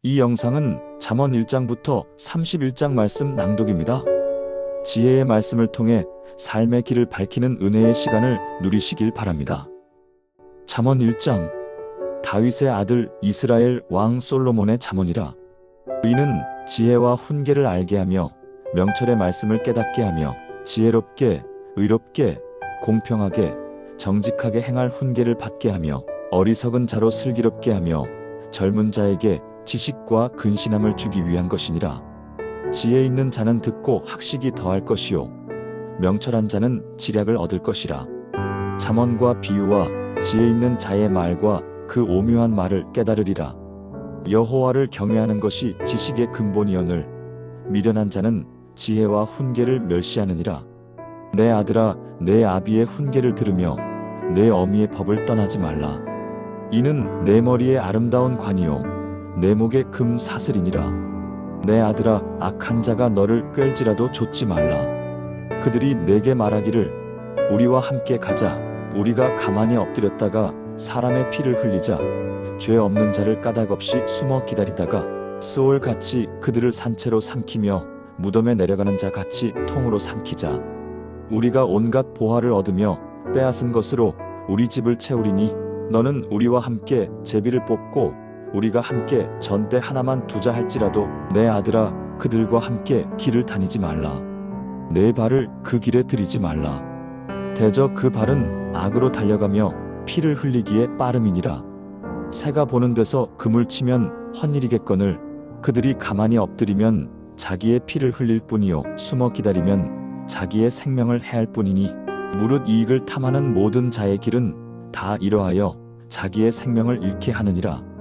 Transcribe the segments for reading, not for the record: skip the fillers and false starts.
이 영상은 잠언 1장부터 31장 말씀 낭독입니다. 지혜의 말씀을 통해 삶의 길을 밝히는 은혜의 시간을 누리시길 바랍니다. 잠언 1장. 다윗의 아들 이스라엘 왕 솔로몬의 잠언이라. 이는 지혜와 훈계를 알게 하며 명철의 말씀을 깨닫게 하며 지혜롭게, 의롭게, 공평하게, 정직하게 행할 훈계를 받게 하며 어리석은 자로 슬기롭게 하며 젊은 자에게 지식과 근신함을 주기 위한 것이니라. 지혜 있는 자는 듣고 학식이 더할 것이요 명철한 자는 지략을 얻을 것이라. 잠언과 비유와 지혜 있는 자의 말과 그 오묘한 말을 깨달으리라. 여호와를 경외하는 것이 지식의 근본이오늘 미련한 자는 지혜와 훈계를 멸시하느니라. 내 아들아, 내 아비의 훈계를 들으며 내 어미의 법을 떠나지 말라. 이는 내 머리에 아름다운 관이요 내 목에 금 사슬이니라. 내 아들아, 악한 자가 너를 꿰을지라도 좇지 말라. 그들이 내게 말하기를 우리와 함께 가자. 우리가 가만히 엎드렸다가 사람의 피를 흘리자. 죄 없는 자를 까닭없이 숨어 기다리다가 스올같이 그들을 산채로 삼키며 무덤에 내려가는 자 같이 통으로 삼키자. 우리가 온갖 보화를 얻으며 빼앗은 것으로 우리 집을 채우리니 너는 우리와 함께 제비를 뽑고 우리가 함께 전대 하나만 두자 할지라도 내 아들아, 그들과 함께 길을 다니지 말라. 내 발을 그 길에 들이지 말라. 대저 그 발은 악으로 달려가며 피를 흘리기에 빠름이니라. 새가 보는 데서 그물 치면 헛일이겠거늘 그들이 가만히 엎드리면 자기의 피를 흘릴 뿐이요 숨어 기다리면 자기의 생명을 해할 뿐이니 무릇 이익을 탐하는 모든 자의 길은 다 이러하여 자기의 생명을 잃게 하느니라.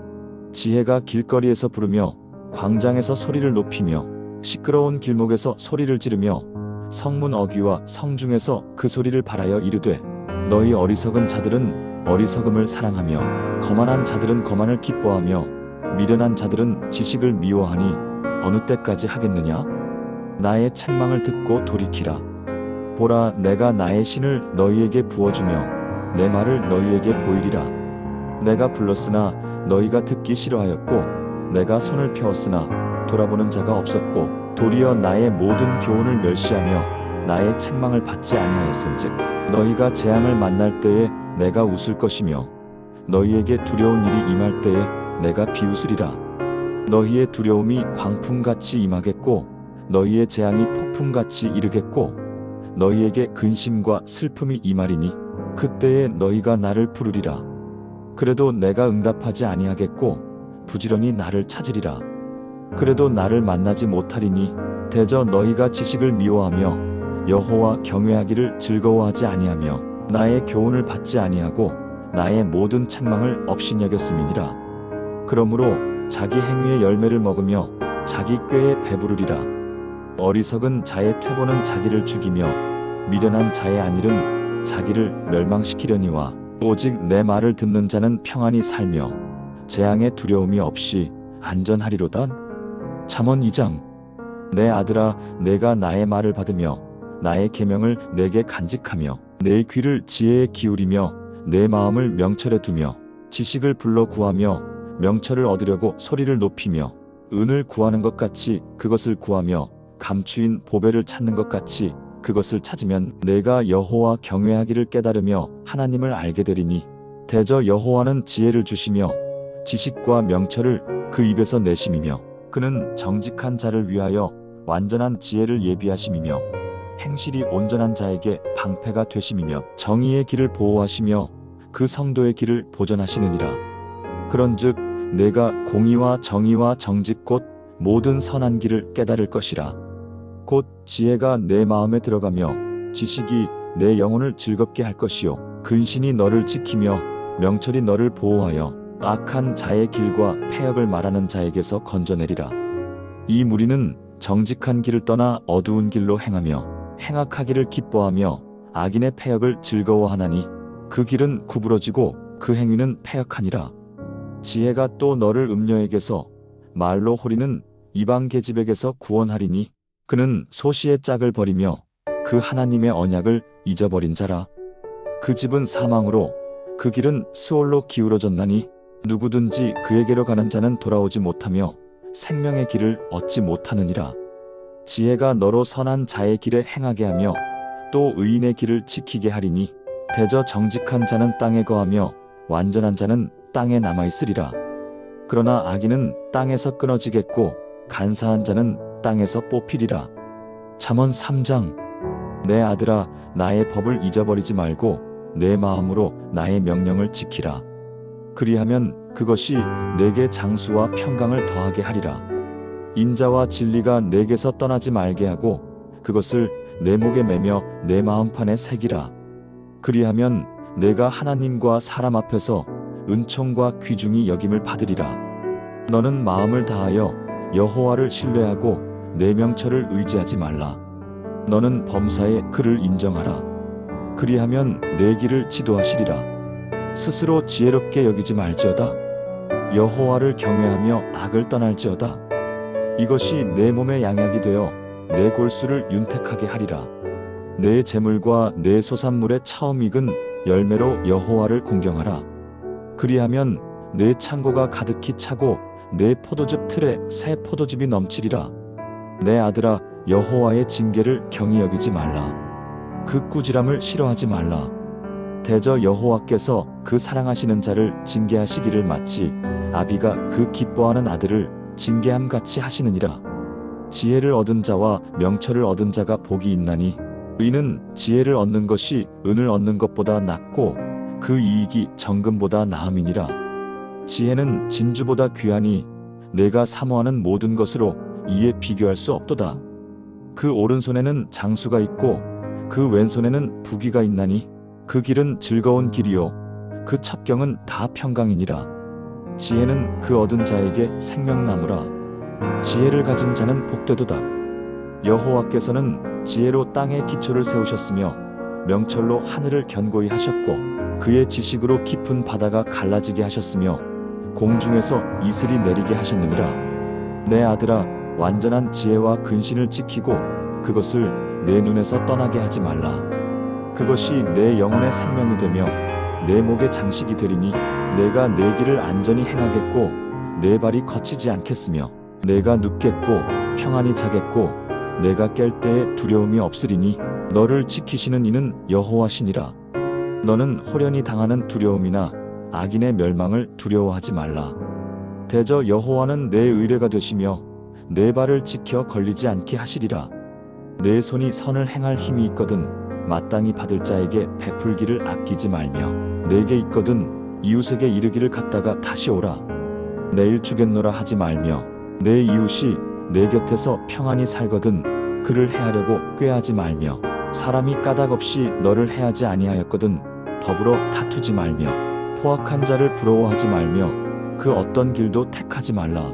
지혜가 길거리에서 부르며 광장에서 소리를 높이며 시끄러운 길목에서 소리를 지르며 성문 어귀와 성중에서 그 소리를 발하여 이르되 너희 어리석은 자들은 어리석음을 사랑하며 거만한 자들은 거만을 기뻐하며 미련한 자들은 지식을 미워하니 어느 때까지 하겠느냐? 나의 책망을 듣고 돌이키라. 보라, 내가 나의 신을 너희에게 부어주며 내 말을 너희에게 보이리라. 내가 불렀으나 너희가 듣기 싫어하였고 내가 손을 펴었으나 돌아보는 자가 없었고 도리어 나의 모든 교훈을 멸시하며 나의 책망을 받지 아니하였은즉 너희가 재앙을 만날 때에 내가 웃을 것이며 너희에게 두려운 일이 임할 때에 내가 비웃으리라. 너희의 두려움이 광풍같이 임하겠고 너희의 재앙이 폭풍같이 이르겠고 너희에게 근심과 슬픔이 임하리니 그때에 너희가 나를 부르리라. 그래도 내가 응답하지 아니하겠고 부지런히 나를 찾으리라. 그래도 나를 만나지 못하리니 대저 너희가 지식을 미워하며 여호와 경외하기를 즐거워하지 아니하며 나의 교훈을 받지 아니하고 나의 모든 책망을 업신여겼음이니라. 그러므로 자기 행위의 열매를 먹으며 자기 꾀에 배부르리라. 어리석은 자의 퇴보는 자기를 죽이며 미련한 자의 안일은 자기를 멸망시키려니와 오직 내 말을 듣는 자는 평안히 살며 재앙의 두려움이 없이 안전하리로다. 잠언 2장. 내 아들아, 내가 나의 말을 받으며 나의 계명을 내게 간직하며 내 귀를 지혜에 기울이며 내 마음을 명철에 두며 지식을 불러 구하며 명철을 얻으려고 소리를 높이며 은을 구하는 것 같이 그것을 구하며 감추인 보배를 찾는 것 같이 그것을 찾으면 내가 여호와 경외하기를 깨달으며 하나님을 알게 되리니 대저 여호와는 지혜를 주시며 지식과 명철을 그 입에서 내심이며 그는 정직한 자를 위하여 완전한 지혜를 예비하심이며 행실이 온전한 자에게 방패가 되심이며 정의의 길을 보호하시며 그 성도의 길을 보전하시느니라. 그런즉 내가 공의와 정의와 정직 곧 모든 선한 길을 깨달을 것이라. 곧 지혜가 내 마음에 들어가며 지식이 내 영혼을 즐겁게 할 것이요 근신이 너를 지키며 명철이 너를 보호하여 악한 자의 길과 패역을 말하는 자에게서 건져내리라. 이 무리는 정직한 길을 떠나 어두운 길로 행하며 행악하기를 기뻐하며 악인의 패역을 즐거워하나니 그 길은 구부러지고 그 행위는 패역하니라. 지혜가 또 너를 음녀에게서 말로 호리는 이방 계집에게서 구원하리니 그는 소시의 짝을 버리며 그 하나님의 언약을 잊어버린 자라. 그 집은 사망으로 그 길은 스올로 기울어졌나니 누구든지 그에게로 가는 자는 돌아오지 못하며 생명의 길을 얻지 못하느니라. 지혜가 너로 선한 자의 길에 행하게 하며 또 의인의 길을 지키게 하리니 대저 정직한 자는 땅에 거하며 완전한 자는 땅에 남아있으리라. 그러나 악인은 땅에서 끊어지겠고 간사한 자는 땅에서 뽑히리라. 잠언 3장. 내 아들아, 나의 법을 잊어버리지 말고 내 마음으로 나의 명령을 지키라. 그리하면 그것이 내게 장수와 평강을 더하게 하리라. 인자와 진리가 내게서 떠나지 말게 하고 그것을 내 목에 매며 내 마음판에 새기라. 그리하면 내가 하나님과 사람 앞에서 은총과 귀중히 여김을 받으리라. 너는 마음을 다하여 여호와를 신뢰하고 내 명철을 의지하지 말라. 너는 범사에 그를 인정하라. 그리하면 내 길을 지도하시리라. 스스로 지혜롭게 여기지 말지어다. 여호와를 경외하며 악을 떠날지어다. 이것이 내 몸의 양약이 되어 내 골수를 윤택하게 하리라. 내 재물과 내 소산물의 처음 익은 열매로 여호와를 공경하라. 그리하면 내 창고가 가득히 차고 내 포도즙 틀에 새 포도즙이 넘치리라. 내 아들아, 여호와의 징계를 경히 여기지 말라. 그 꾸지람을 싫어하지 말라. 대저 여호와께서 그 사랑하시는 자를 징계하시기를 마치 아비가 그 기뻐하는 아들을 징계함 같이 하시느니라. 지혜를 얻은 자와 명철을 얻은 자가 복이 있나니 의는 지혜를 얻는 것이 은을 얻는 것보다 낫고 그 이익이 정금보다 나음이니라. 지혜는 진주보다 귀하니 내가 사모하는 모든 것으로 이에 비교할 수 없도다. 그 오른손에는 장수가 있고 그 왼손에는 부귀가 있나니 그 길은 즐거운 길이요 그 첩경은 다 평강이니라. 지혜는 그 얻은 자에게 생명나무라. 지혜를 가진 자는 복되도다. 여호와께서는 지혜로 땅의 기초를 세우셨으며 명철로 하늘을 견고히 하셨고 그의 지식으로 깊은 바다가 갈라지게 하셨으며 공중에서 이슬이 내리게 하셨느니라. 내 아들아, 완전한 지혜와 근신을 지키고 그것을 내 눈에서 떠나게 하지 말라. 그것이 내 영혼의 생명이 되며 내 목의 장식이 되리니 내가 내 길을 안전히 행하겠고 내 발이 거치지 않겠으며 내가 눕겠고 평안히 자겠고 내가 깰 때에 두려움이 없으리니 너를 지키시는 이는 여호와시니라. 너는 호련히 당하는 두려움이나 악인의 멸망을 두려워하지 말라. 대저 여호와는 내 의뢰가 되시며 내 발을 지켜 걸리지 않게 하시리라. 내 손이 선을 행할 힘이 있거든 마땅히 받을 자에게 베풀기를 아끼지 말며 내게 있거든 이웃에게 이르기를 갔다가 다시 오라. 내일 주겠노라 하지 말며 내 이웃이 내 곁에서 평안히 살거든 그를 해하려고 꾀하지 말며 사람이 까닭 없이 너를 해하지 아니하였거든 더불어 다투지 말며 포악한 자를 부러워하지 말며 그 어떤 길도 택하지 말라.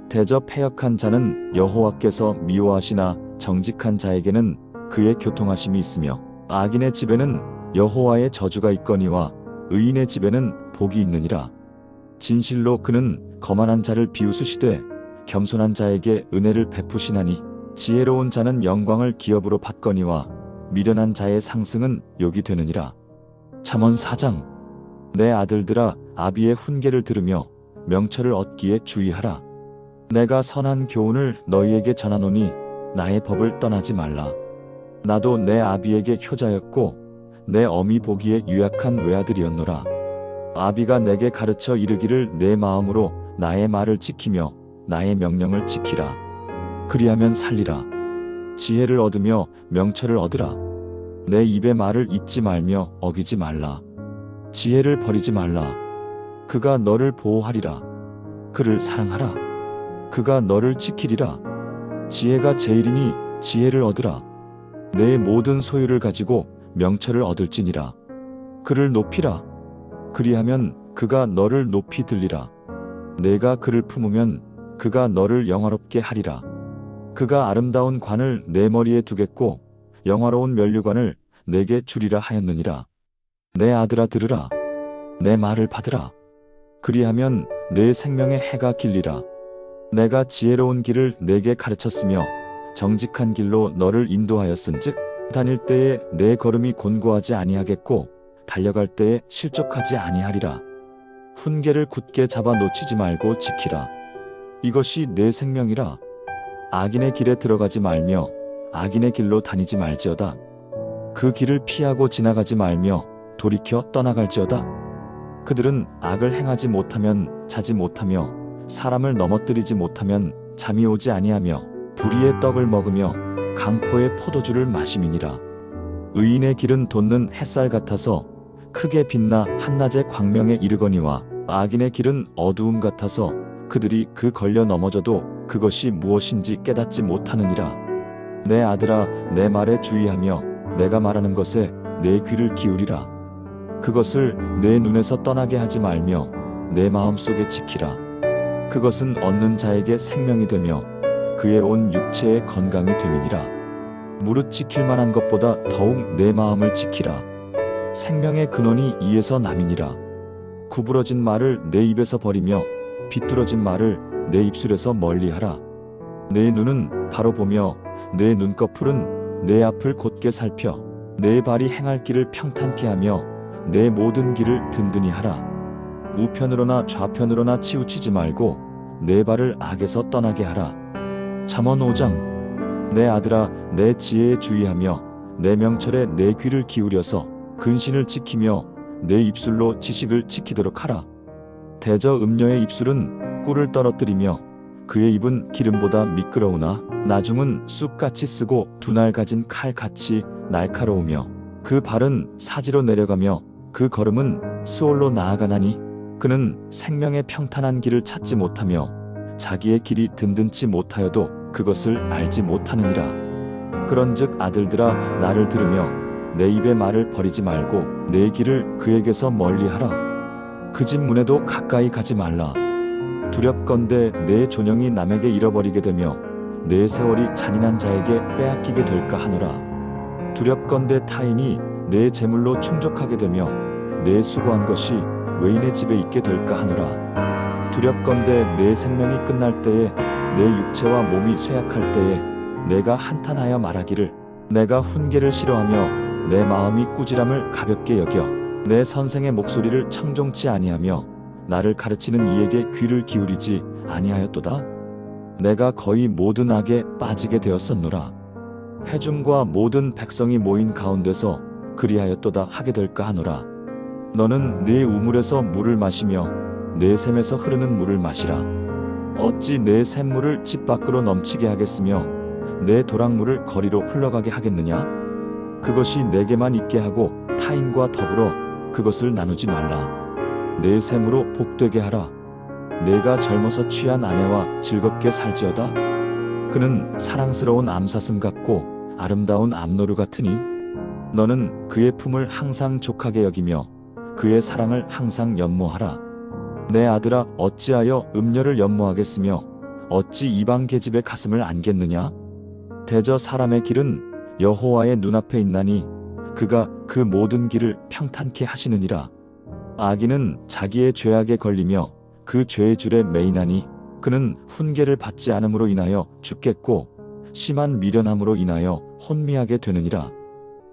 대저 패역한 자는 여호와께서 미워하시나 정직한 자에게는 그의 교통하심이 있으며 악인의 집에는 여호와의 저주가 있거니와 의인의 집에는 복이 있느니라. 진실로 그는 거만한 자를 비웃으시되 겸손한 자에게 은혜를 베푸시나니 지혜로운 자는 영광을 기업으로 받거니와 미련한 자의 상승은 욕이 되느니라. 잠언 4장. 내 아들들아, 아비의 훈계를 들으며 명철을 얻기에 주의하라. 내가 선한 교훈을 너희에게 전하노니 나의 법을 떠나지 말라. 나도 내 아비에게 효자였고 내 어미 보기에 유약한 외아들이었노라. 아비가 내게 가르쳐 이르기를 내 마음으로 나의 말을 지키며 나의 명령을 지키라. 그리하면 살리라. 지혜를 얻으며 명철을 얻으라. 내 입의 말을 잊지 말며 어기지 말라. 지혜를 버리지 말라. 그가 너를 보호하리라. 그를 사랑하라. 그가 너를 지키리라. 지혜가 제일이니 지혜를 얻으라. 내 모든 소유를 가지고 명철을 얻을지니라. 그를 높이라. 그리하면 그가 너를 높이 들리라. 내가 그를 품으면 그가 너를 영화롭게 하리라. 그가 아름다운 관을 내 머리에 두겠고 영화로운 면류관을 내게 주리라 하였느니라. 내 아들아 들으라. 내 말을 받으라. 그리하면 내 생명의 해가 길리라. 내가 지혜로운 길을 내게 가르쳤으며 정직한 길로 너를 인도하였은즉 다닐 때에 내 걸음이 곤고하지 아니하겠고 달려갈 때에 실족하지 아니하리라. 훈계를 굳게 잡아 놓치지 말고 지키라. 이것이 내 생명이라. 악인의 길에 들어가지 말며 악인의 길로 다니지 말지어다. 그 길을 피하고 지나가지 말며 돌이켜 떠나갈지어다. 그들은 악을 행하지 못하면 자지 못하며 사람을 넘어뜨리지 못하면 잠이 오지 아니하며 불의의 떡을 먹으며 강포의 포도주를 마심이니라. 의인의 길은 돋는 햇살 같아서 크게 빛나 한낮의 광명에 이르거니와 악인의 길은 어두움 같아서 그들이 그 걸려 넘어져도 그것이 무엇인지 깨닫지 못하느니라. 내 아들아, 내 말에 주의하며 내가 말하는 것에 내 귀를 기울이라. 그것을 내 눈에서 떠나게 하지 말며 내 마음속에 지키라. 그것은 얻는 자에게 생명이 되며 그의 온 육체의 건강이 됨이니라. 무릇 지킬 만한 것보다 더욱 내 마음을 지키라. 생명의 근원이 이에서 남이니라. 구부러진 말을 내 입에서 버리며 비뚤어진 말을 내 입술에서 멀리하라. 내 눈은 바로 보며 내 눈꺼풀은 내 앞을 곧게 살펴 내 발이 행할 길을 평탄케 하며 내 모든 길을 든든히 하라. 우편으로나 좌편으로나 치우치지 말고 내 발을 악에서 떠나게 하라. 잠언 5장. 내 아들아, 내 지혜에 주의하며 내 명철에 내 귀를 기울여서 근신을 지키며 내 입술로 지식을 지키도록 하라. 대저 음녀의 입술은 꿀을 떨어뜨리며 그의 입은 기름보다 미끄러우나 나중은 쑥같이 쓰고 두날 가진 칼같이 날카로우며 그 발은 사지로 내려가며 그 걸음은 스올로 나아가나니 그는 생명의 평탄한 길을 찾지 못하며 자기의 길이 든든치 못하여도 그것을 알지 못하느니라. 그런즉 아들들아, 나를 들으며 내 입의 말을 버리지 말고 내 길을 그에게서 멀리하라. 그 집 문에도 가까이 가지 말라. 두렵건대 내 존영이 남에게 잃어버리게 되며 내 세월이 잔인한 자에게 빼앗기게 될까 하노라. 두렵건대 타인이 내 재물로 충족하게 되며 내 수고한 것이 외인의 집에 있게 될까 하노라. 두렵건대 내 생명이 끝날 때에 내 육체와 몸이 쇠약할 때에 내가 한탄하여 말하기를 내가 훈계를 싫어하며 내 마음이 꾸지람을 가볍게 여겨 내 선생의 목소리를 청종치 아니하며 나를 가르치는 이에게 귀를 기울이지 아니하였도다. 내가 거의 모든 악에 빠지게 되었었노라. 회중과 모든 백성이 모인 가운데서 그리하였도다 하게 될까 하노라. 너는 네 우물에서 물을 마시며 내 샘에서 흐르는 물을 마시라. 어찌 내 샘물을 집 밖으로 넘치게 하겠으며 내 도랑물을 거리로 흘러가게 하겠느냐? 그것이 내게만 있게 하고 타인과 더불어 그것을 나누지 말라. 내 샘으로 복되게 하라. 내가 젊어서 취한 아내와 즐겁게 살지어다. 그는 사랑스러운 암사슴 같고 아름다운 암노루 같으니 너는 그의 품을 항상 족하게 여기며 그의 사랑을 항상 연모하라. 내 아들아, 어찌하여 음녀를 연모하겠으며 어찌 이방 계집의 가슴을 안겠느냐? 대저 사람의 길은 여호와의 눈앞에 있나니 그가 그 모든 길을 평탄케 하시느니라. 악인은 자기의 죄악에 걸리며 그 죄의 줄에 매이나니 그는 훈계를 받지 않음으로 인하여 죽겠고 심한 미련함으로 인하여 혼미하게 되느니라.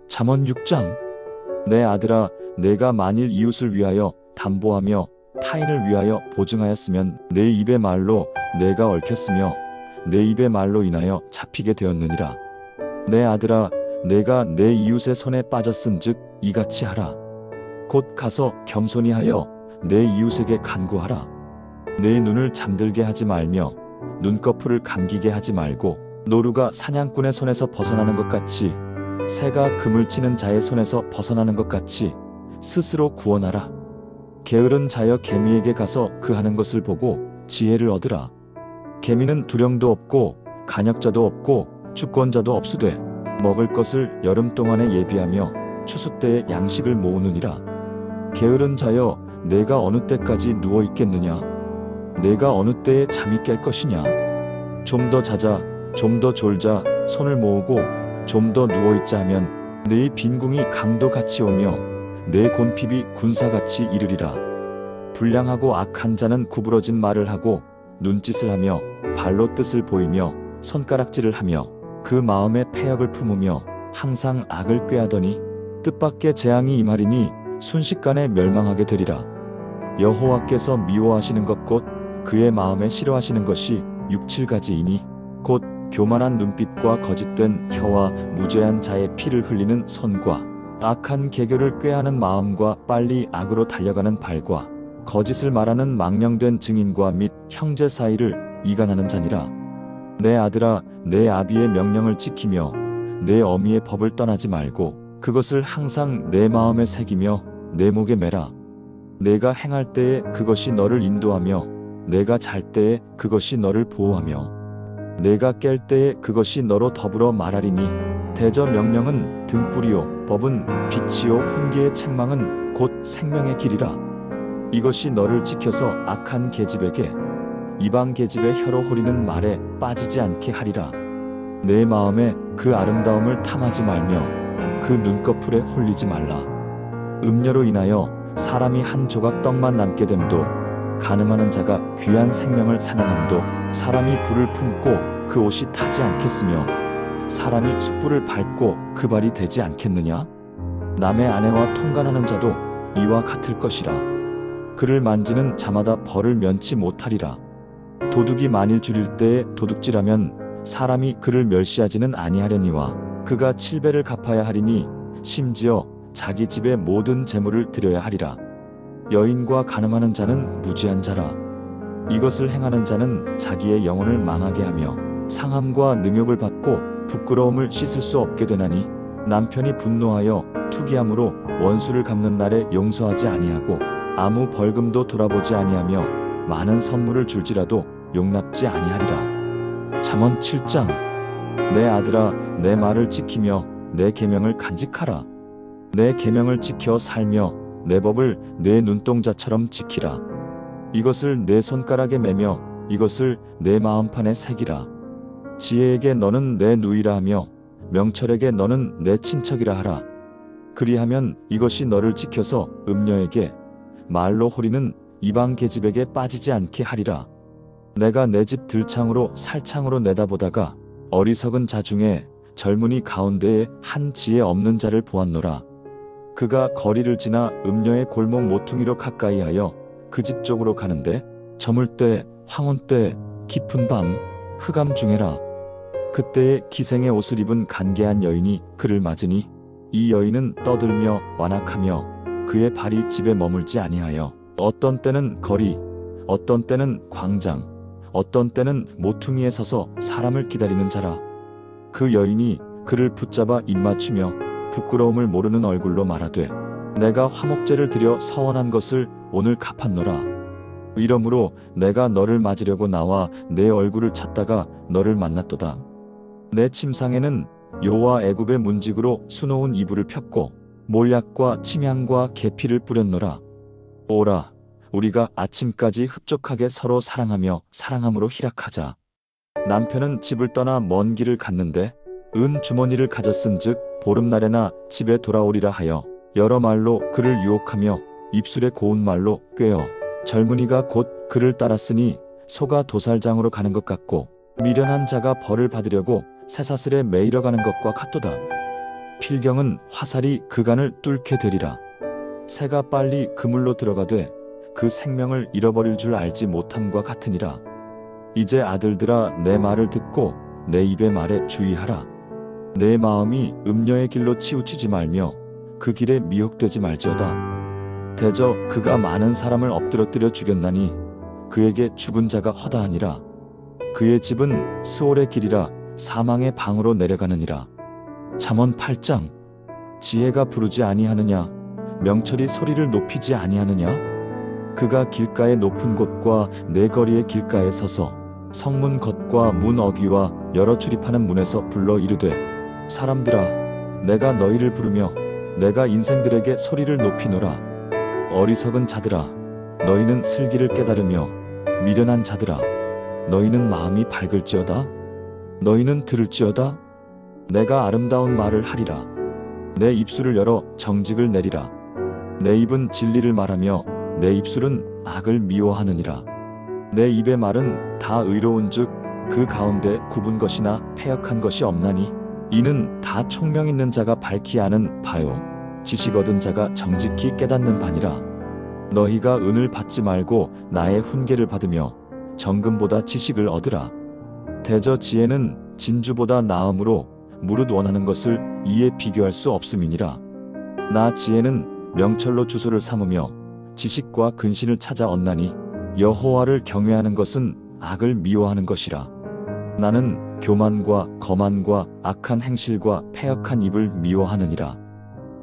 잠언 6장. 내 아들아, 내가 만일 이웃을 위하여 담보하며 타인을 위하여 보증하였으면 내 입의 말로 내가 얽혔으며 내 입의 말로 인하여 잡히게 되었느니라. 내 아들아, 내가 내 이웃의 손에 빠졌은즉 이같이 하라. 곧 가서 겸손히 하여 내 이웃에게 간구하라. 내 눈을 잠들게 하지 말며 눈꺼풀을 감기게 하지 말고 노루가 사냥꾼의 손에서 벗어나는 것 같이 새가 그물 치는 자의 손에서 벗어나는 것 같이 스스로 구원하라. 게으른 자여 개미에게 가서 그 하는 것을 보고 지혜를 얻으라. 개미는 두령도 없고 간역자도 없고 주권자도 없으되 먹을 것을 여름 동안에 예비하며 추수 때에 양식을 모으느니라. 게으른 자여, 내가 어느 때까지 누워 있겠느냐? 내가 어느 때에 잠이 깰 것이냐? 좀 더 자자, 좀 더 졸자, 손을 모으고 좀 더 누워 있자 하면 내 빈궁이 강도 같이 오며 내 곤핍이 군사같이 이르리라. 불량하고 악한 자는 구부러진 말을 하고 눈짓을 하며 발로 뜻을 보이며 손가락질을 하며 그 마음에 패역을 품으며 항상 악을 꾀하더니 뜻밖의 재앙이 임하리니 순식간에 멸망하게 되리라. 여호와께서 미워하시는 것 곧 그의 마음에 싫어하시는 것이 6, 7가지이니 곧 교만한 눈빛과 거짓된 혀와 무죄한 자의 피를 흘리는 손과 악한 계교를 꾀하는 마음과 빨리 악으로 달려가는 발과 거짓을 말하는 망령된 증인과 및 형제 사이를 이간하는 자니라. 내 아들아, 내 아비의 명령을 지키며 내 어미의 법을 떠나지 말고 그것을 항상 내 마음에 새기며 내 목에 매라. 내가 행할 때에 그것이 너를 인도하며 내가 잘 때에 그것이 너를 보호하며 내가 깰 때에 그것이 너로 더불어 말하리니 대저 명령은 등불이요 법은 빛이요 훈계의 책망은 곧 생명의 길이라. 이것이 너를 지켜서 악한 계집에게 이방 계집의 혀로 호리는 말에 빠지지 않게 하리라. 내 마음에 그 아름다움을 탐하지 말며 그 눈꺼풀에 홀리지 말라. 음녀로 인하여 사람이 한 조각 떡만 남게 됨도 간음하는 자가 귀한 생명을 사냥함도 사람이 불을 품고 그 옷이 타지 않겠으며 사람이 숯불을 밟고 그 발이 되지 않겠느냐? 남의 아내와 통간하는 자도 이와 같을 것이라. 그를 만지는 자마다 벌을 면치 못하리라. 도둑이 만일 줄일 때에 도둑질하면 사람이 그를 멸시하지는 아니하려니와 그가 7배를 갚아야 하리니 심지어 자기 집의 모든 재물을 드려야 하리라. 여인과 간음하는 자는 무지한 자라. 이것을 행하는 자는 자기의 영혼을 망하게 하며 상함과 능욕을 받고 부끄러움을 씻을 수 없게 되나니 남편이 분노하여 투기함으로 원수를 갚는 날에 용서하지 아니하고 아무 벌금도 돌아보지 아니하며 많은 선물을 줄지라도 용납지 아니하리라. 잠언 7장. 내 아들아, 내 말을 지키며 내 계명을 간직하라. 내 계명을 지켜 살며 내 법을 내 눈동자처럼 지키라. 이것을 내 손가락에 매며 이것을 내 마음판에 새기라. 지혜에게 너는 내 누이라 하며 명철에게 너는 내 친척이라 하라. 그리하면 이것이 너를 지켜서 음녀에게 말로 호리는 이방 계집에게 빠지지 않게 하리라. 내가 내 집 들창으로 살창으로 내다보다가 어리석은 자 중에 젊은이 가운데에 한 지혜 없는 자를 보았노라. 그가 거리를 지나 음녀의 골목 모퉁이로 가까이하여 그 집 쪽으로 가는데 저물 때 황혼 때 깊은 밤 흑암 중에라. 그때에 기생의 옷을 입은 간계한 여인이 그를 맞으니 이 여인은 떠들며 완악하며 그의 발이 집에 머물지 아니하여 어떤 때는 거리, 어떤 때는 광장, 어떤 때는 모퉁이에 서서 사람을 기다리는 자라. 그 여인이 그를 붙잡아 입맞추며 부끄러움을 모르는 얼굴로 말하되 내가 화목제를 드려 서원한 것을 오늘 갚았노라. 이러므로 내가 너를 맞으려고 나와 내 얼굴을 찾다가 너를 만났도다. 내 침상에는 여호와 애굽의 문직으로 수놓은 이불을 폈고 몰약과 침향과 계피를 뿌렸노라. 오라, 우리가 아침까지 흡족하게 서로 사랑하며 사랑함으로 희락하자. 남편은 집을 떠나 먼 길을 갔는데 은 주머니를 가졌은즉 보름날에나 집에 돌아오리라 하여 여러 말로 그를 유혹하며 입술에 고운 말로 꾀어 젊은이가 곧 그를 따랐으니 소가 도살장으로 가는 것 같고 미련한 자가 벌을 받으려고 쇠사슬에 매이러 가는 것과 같도다. 필경은 화살이 그간을 뚫게 되리라. 새가 빨리 그물로 들어가되 그 생명을 잃어버릴 줄 알지 못함과 같으니라. 이제 아들들아, 내 말을 듣고 내 입의 말에 주의하라. 내 마음이 음녀의 길로 치우치지 말며 그 길에 미혹되지 말지어다. 대저 그가 많은 사람을 엎드러뜨려 죽였나니 그에게 죽은 자가 허다하니라. 그의 집은 스올의 길이라 사망의 방으로 내려가느니라. 잠언 8장. 지혜가 부르지 아니하느냐? 명철이 소리를 높이지 아니하느냐? 그가 길가의 높은 곳과 내 거리의 길가에 서서 성문 겉과 문 어귀와 여러 출입하는 문에서 불러 이르되 사람들아, 내가 너희를 부르며 내가 인생들에게 소리를 높이노라. 어리석은 자들아, 너희는 슬기를 깨달으며 미련한 자들아, 너희는 마음이 밝을지어다. 너희는 들을지어다. 내가 아름다운 말을 하리라. 내 입술을 열어 정직을 내리라. 내 입은 진리를 말하며 내 입술은 악을 미워하느니라. 내 입의 말은 다 의로운즉 그 가운데 굽은 것이나 패역한 것이 없나니 이는 다 총명 있는 자가 밝히 아는 바요 지식 얻은 자가 정직히 깨닫는 바니라. 너희가 은을 받지 말고 나의 훈계를 받으며 정금보다 지식을 얻으라. 대저 지혜는 진주보다 나음으로 무릇 원하는 것을 이에 비교할 수 없음이니라. 나 지혜는 명철로 주소를 삼으며 지식과 근신을 찾아 얻나니 여호와를 경외하는 것은 악을 미워하는 것이라. 나는 교만과 거만과 악한 행실과 패역한 입을 미워하느니라.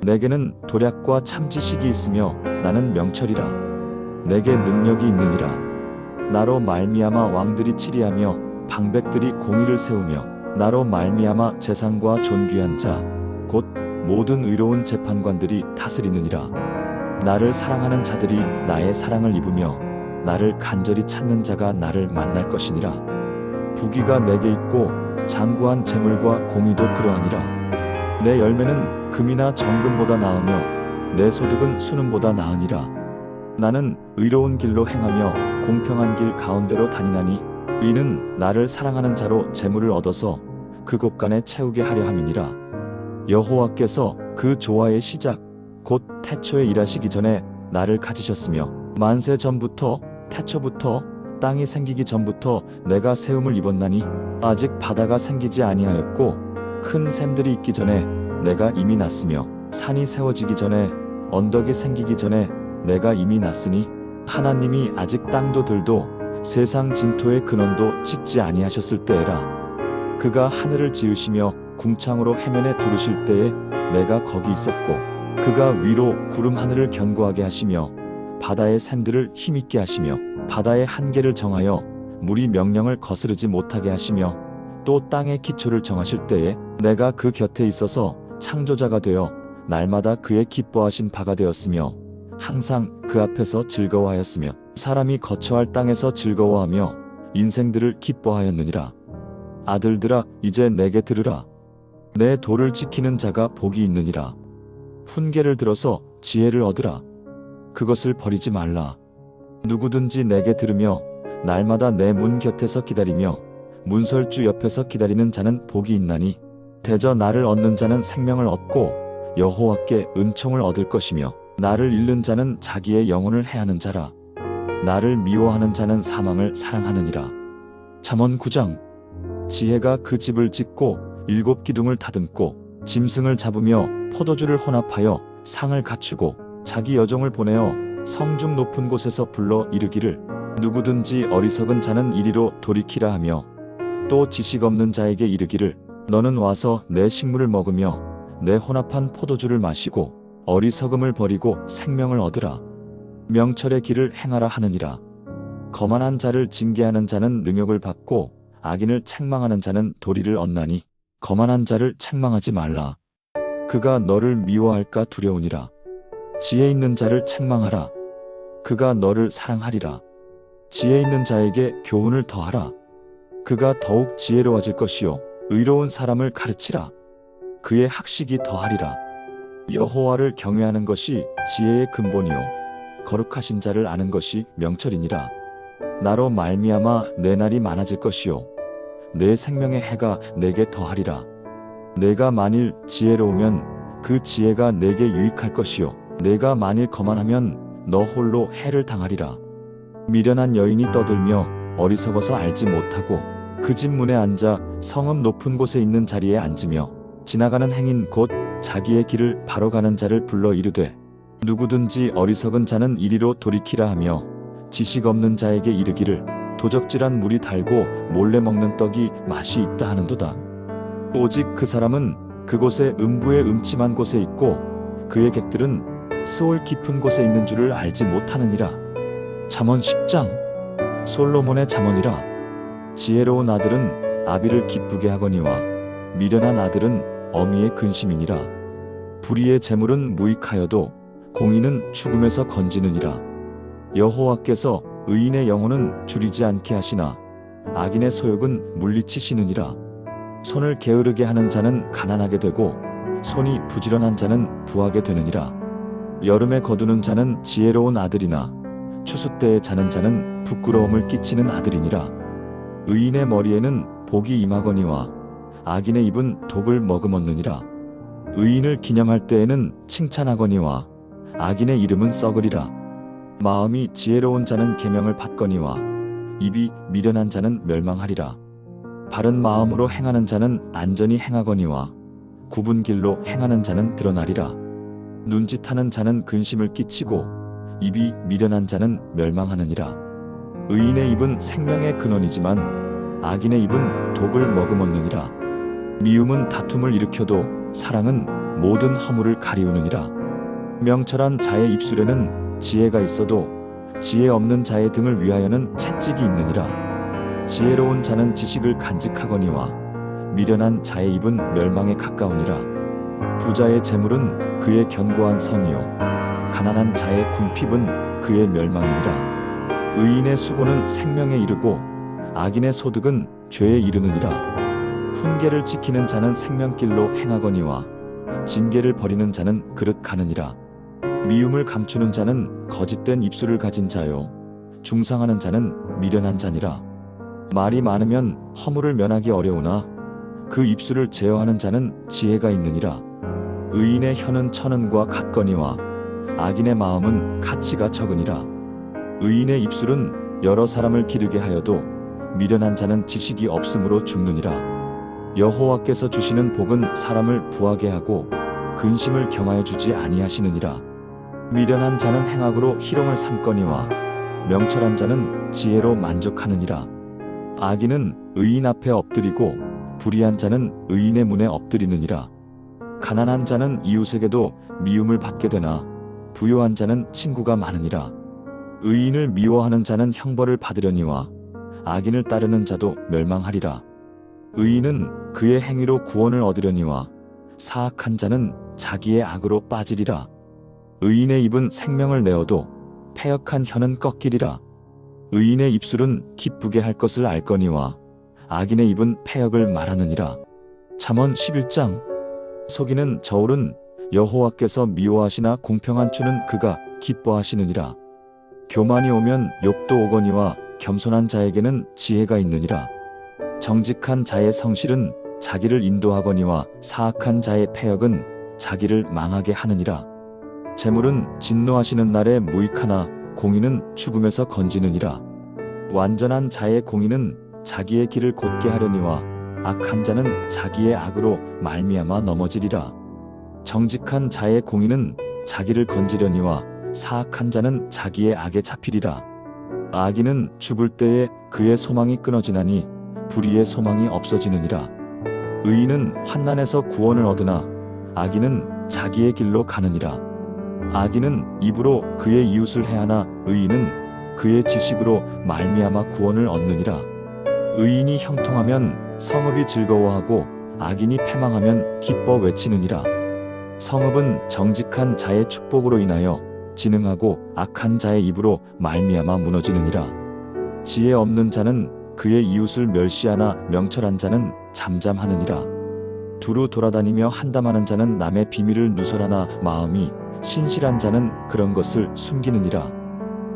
내게는 도략과 참지식이 있으며 나는 명철이라. 내게 능력이 있느니라. 나로 말미암아 왕들이 치리하며 방백들이 공의를 세우며 나로 말미암아 재상과 존귀한 자 곧 모든 의로운 재판관들이 다스리느니라. 나를 사랑하는 자들이 나의 사랑을 입으며 나를 간절히 찾는 자가 나를 만날 것이니라. 부귀가 내게 있고 장구한 재물과 공의도 그러하니라. 내 열매는 금이나 정금보다 나으며 내 소득은 수능보다 나으니라. 나는 의로운 길로 행하며 공평한 길 가운데로 다니나니 이는 나를 사랑하는 자로 재물을 얻어서 그 곳간에 채우게 하려 함이니라. 여호와께서 그 조화의 시작 곧 태초에 일하시기 전에 나를 가지셨으며 만세 전부터 태초부터 땅이 생기기 전부터 내가 세움을 입었나니 아직 바다가 생기지 아니하였고 큰 샘들이 있기 전에 내가 이미 났으며 산이 세워지기 전에 언덕이 생기기 전에 내가 이미 났으니 하나님이 아직 땅도 들도 세상 진토의 근원도 짓지 아니하셨을 때에라. 그가 하늘을 지으시며 궁창으로 해면에 두르실 때에 내가 거기 있었고 그가 위로 구름 하늘을 견고하게 하시며 바다의 샘들을 힘있게 하시며 바다의 한계를 정하여 물이 명령을 거스르지 못하게 하시며 또 땅의 기초를 정하실 때에 내가 그 곁에 있어서 창조자가 되어 날마다 그의 기뻐하신 바가 되었으며 항상 그 앞에서 즐거워하였으며 사람이 거처할 땅에서 즐거워하며 인생들을 기뻐하였느니라. 아들들아 이제 내게 들으라. 내 도를 지키는 자가 복이 있느니라. 훈계를 들어서 지혜를 얻으라. 그것을 버리지 말라. 누구든지 내게 들으며 날마다 내 문 곁에서 기다리며 문설주 옆에서 기다리는 자는 복이 있나니 대저 나를 얻는 자는 생명을 얻고 여호와께 은총을 얻을 것이며 나를 잃는 자는 자기의 영혼을 해하는 자라. 나를 미워하는 자는 사망을 사랑하느니라. 잠언 9장. 지혜가 그 집을 짓고 7 기둥을 다듬고 짐승을 잡으며 포도주를 혼합하여 상을 갖추고 자기 여종을 보내어 성중 높은 곳에서 불러 이르기를 누구든지 어리석은 자는 이리로 돌이키라 하며 또 지식 없는 자에게 이르기를 너는 와서 내 식물을 먹으며 내 혼합한 포도주를 마시고 어리석음을 버리고 생명을 얻으라. 명철의 길을 행하라 하느니라. 거만한 자를 징계하는 자는 능욕을 받고 악인을 책망하는 자는 도리를 얻나니 거만한 자를 책망하지 말라. 그가 너를 미워할까 두려우니라. 지혜 있는 자를 책망하라. 그가 너를 사랑하리라. 지혜 있는 자에게 교훈을 더하라. 그가 더욱 지혜로워질 것이요 의로운 사람을 가르치라. 그의 학식이 더하리라. 여호와를 경외하는 것이 지혜의 근본이요 거룩하신 자를 아는 것이 명철이니라. 나로 말미암아 내 날이 많아질 것이요 내 생명의 해가 내게 더하리라. 내가 만일 지혜로우면 그 지혜가 내게 유익할 것이요 내가 만일 거만하면 너 홀로 해를 당하리라. 미련한 여인이 떠들며 어리석어서 알지 못하고 그 집 문에 앉아 성읍 높은 곳에 있는 자리에 앉으며 지나가는 행인 곧 자기의 길을 바로 가는 자를 불러 이르되 누구든지 어리석은 자는 이리로 돌이키라 하며 지식 없는 자에게 이르기를 도적질한 물이 달고 몰래 먹는 떡이 맛이 있다 하는도다. 오직 그 사람은 그곳에 음부의 음침한 곳에 있고 그의 객들은 스올 깊은 곳에 있는 줄을 알지 못하느니라. 잠언 10장. 솔로몬의 잠언이라. 지혜로운 아들은 아비를 기쁘게 하거니와 미련한 아들은 어미의 근심이니라. 불의의 재물은 무익하여도 공의는 죽음에서 건지느니라. 여호와께서 의인의 영혼은 줄이지 않게 하시나 악인의 소욕은 물리치시느니라. 손을 게으르게 하는 자는 가난하게 되고 손이 부지런한 자는 부하게 되느니라. 여름에 거두는 자는 지혜로운 아들이나 추수 때에 자는 자는 부끄러움을 끼치는 아들이니라. 의인의 머리에는 복이 임하거니와 악인의 입은 독을 머금었느니라. 의인을 기념할 때에는 칭찬하거니와 악인의 이름은 썩으리라. 마음이 지혜로운 자는 계명을 받거니와 입이 미련한 자는 멸망하리라. 바른 마음으로 행하는 자는 안전히 행하거니와 굽은 길로 행하는 자는 드러나리라. 눈짓하는 자는 근심을 끼치고 입이 미련한 자는 멸망하느니라. 의인의 입은 생명의 근원이지만 악인의 입은 독을 머금었느니라. 미움은 다툼을 일으켜도 사랑은 모든 허물을 가리우느니라. 명철한 자의 입술에는 지혜가 있어도 지혜 없는 자의 등을 위하여는 채찍이 있느니라. 지혜로운 자는 지식을 간직하거니와 미련한 자의 입은 멸망에 가까우니라. 부자의 재물은 그의 견고한 성이요 가난한 자의 궁핍은 그의 멸망이니라. 의인의 수고는 생명에 이르고 악인의 소득은 죄에 이르느니라. 훈계를 지키는 자는 생명길로 행하거니와 징계를 버리는 자는 그릇 가느니라. 미움을 감추는 자는 거짓된 입술을 가진 자요 중상하는 자는 미련한 자니라. 말이 많으면 허물을 면하기 어려우나 그 입술을 제어하는 자는 지혜가 있느니라. 의인의 혀는 천은과 같거니와 악인의 마음은 가치가 적으니라. 의인의 입술은 여러 사람을 기르게 하여도 미련한 자는 지식이 없으므로 죽느니라. 여호와께서 주시는 복은 사람을 부하게 하고 근심을 겸하여 주지 아니하시느니라. 미련한 자는 행악으로 희롱을 삼거니와 명철한 자는 지혜로 만족하느니라. 악인은 의인 앞에 엎드리고 불의한 자는 의인의 문에 엎드리느니라. 가난한 자는 이웃에게도 미움을 받게 되나 부요한 자는 친구가 많으니라. 의인을 미워하는 자는 형벌을 받으려니와 악인을 따르는 자도 멸망하리라. 의인은 그의 행위로 구원을 얻으려니와 사악한 자는 자기의 악으로 빠지리라. 의인의 입은 생명을 내어도 패역한 혀는 꺾이리라. 의인의 입술은 기쁘게 할 것을 알거니와 악인의 입은 패역을 말하느니라. 잠언 11장. 속이는 저울은 여호와께서 미워하시나 공평한 추는 그가 기뻐하시느니라. 교만이 오면 욕도 오거니와 겸손한 자에게는 지혜가 있느니라. 정직한 자의 성실은 자기를 인도하거니와 사악한 자의 패역은 자기를 망하게 하느니라. 재물은 진노하시는 날에 무익하나 공의는 죽음에서 건지느니라. 완전한 자의 공의는 자기의 길을 곧게 하려니와 악한 자는 자기의 악으로 말미암아 넘어지리라. 정직한 자의 공의는 자기를 건지려니와 사악한 자는 자기의 악에 잡히리라. 악인은 죽을 때에 그의 소망이 끊어지나니 불의의 소망이 없어지느니라. 의인은 환난에서 구원을 얻으나 악인은 자기의 길로 가느니라. 악인은 입으로 그의 이웃을 해하나 의인은 그의 지식으로 말미암아 구원을 얻느니라. 의인이 형통하면 성읍이 즐거워하고 악인이 패망하면 기뻐 외치느니라. 성읍은 정직한 자의 축복으로 인하여 진흥하고 악한 자의 입으로 말미암아 무너지느니라. 지혜 없는 자는 그의 이웃을 멸시하나 명철한 자는 잠잠하느니라. 두루 돌아다니며 한담하는 자는 남의 비밀을 누설하나 마음이 신실한 자는 그런 것을 숨기느니라.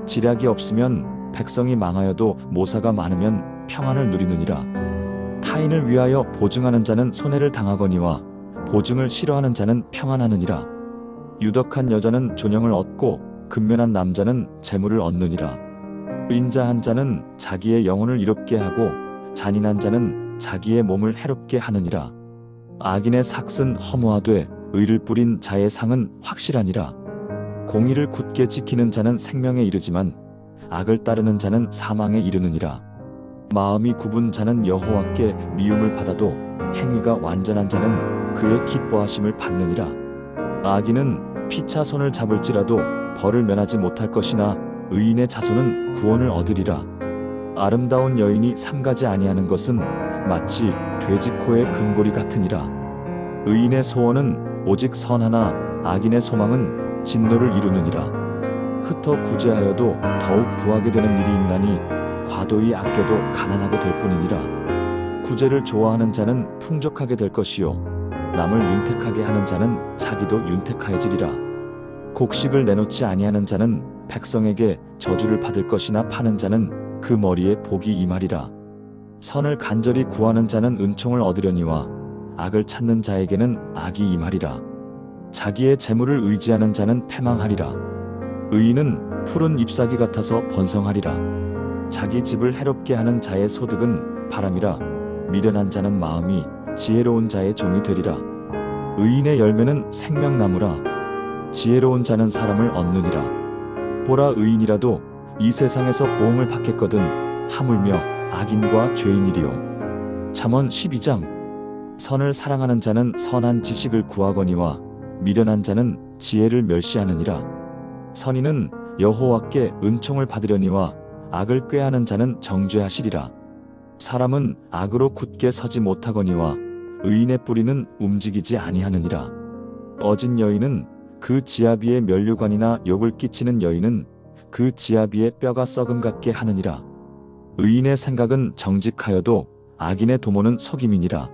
지략이 없으면 백성이 망하여도 모사가 많으면 평안을 누리느니라. 타인을 위하여 보증하는 자는 손해를 당하거니와 보증을 싫어하는 자는 평안하느니라. 유덕한 여자는 존영을 얻고 근면한 남자는 재물을 얻느니라. 인자한 자는 자기의 영혼을 이롭게 하고 잔인한 자는 자기의 몸을 해롭게 하느니라. 악인의 삭은 허무하되 의를 뿌린 자의 상은 확실하니라. 공의를 굳게 지키는 자는 생명에 이르지만 악을 따르는 자는 사망에 이르느니라. 마음이 굽은 자는 여호와께 미움을 받아도 행위가 완전한 자는 그의 기뻐하심을 받느니라. 악인은 피차 손을 잡을지라도 벌을 면하지 못할 것이나 의인의 자손은 구원을 얻으리라. 아름다운 여인이 삼가지 아니하는 것은 마치 돼지 코의 금고리 같으니라. 의인의 소원은 오직 선하나 악인의 소망은 진노를 이루느니라. 흩어 구제하여도 더욱 부하게 되는 일이 있나니 과도히 아껴도 가난하게 될 뿐이니라. 구제를 좋아하는 자는 풍족하게 될 것이요 남을 윤택하게 하는 자는 자기도 윤택하여지리라. 곡식을 내놓지 아니하는 자는 백성에게 저주를 받을 것이나 파는 자는 그 머리에 복이 임하리라. 선을 간절히 구하는 자는 은총을 얻으려니와 악을 찾는 자에게는 악이 임하리라. 자기의 재물을 의지하는 자는 패망하리라. 의인은 푸른 잎사귀 같아서 번성하리라. 자기 집을 해롭게 하는 자의 소득은 바람이라. 미련한 자는 마음이 지혜로운 자의 종이 되리라. 의인의 열매는 생명나무라. 지혜로운 자는 사람을 얻느니라. 보라, 의인이라도 이 세상에서 보응을 받겠거든 하물며 악인과 죄인이리요. 잠언 12장. 선을 사랑하는 자는 선한 지식을 구하거니와 미련한 자는 지혜를 멸시하느니라. 선인은 여호와께 은총을 받으려니와 악을 꾀하는 자는 정죄하시리라. 사람은 악으로 굳게 서지 못하거니와 의인의 뿌리는 움직이지 아니하느니라. 어진 여인은 그 지아비의 면류관이나 욕을 끼치는 여인은 그 지아비의 뼈가 썩음 같게 하느니라. 의인의 생각은 정직하여도 악인의 도모는 속임이니라.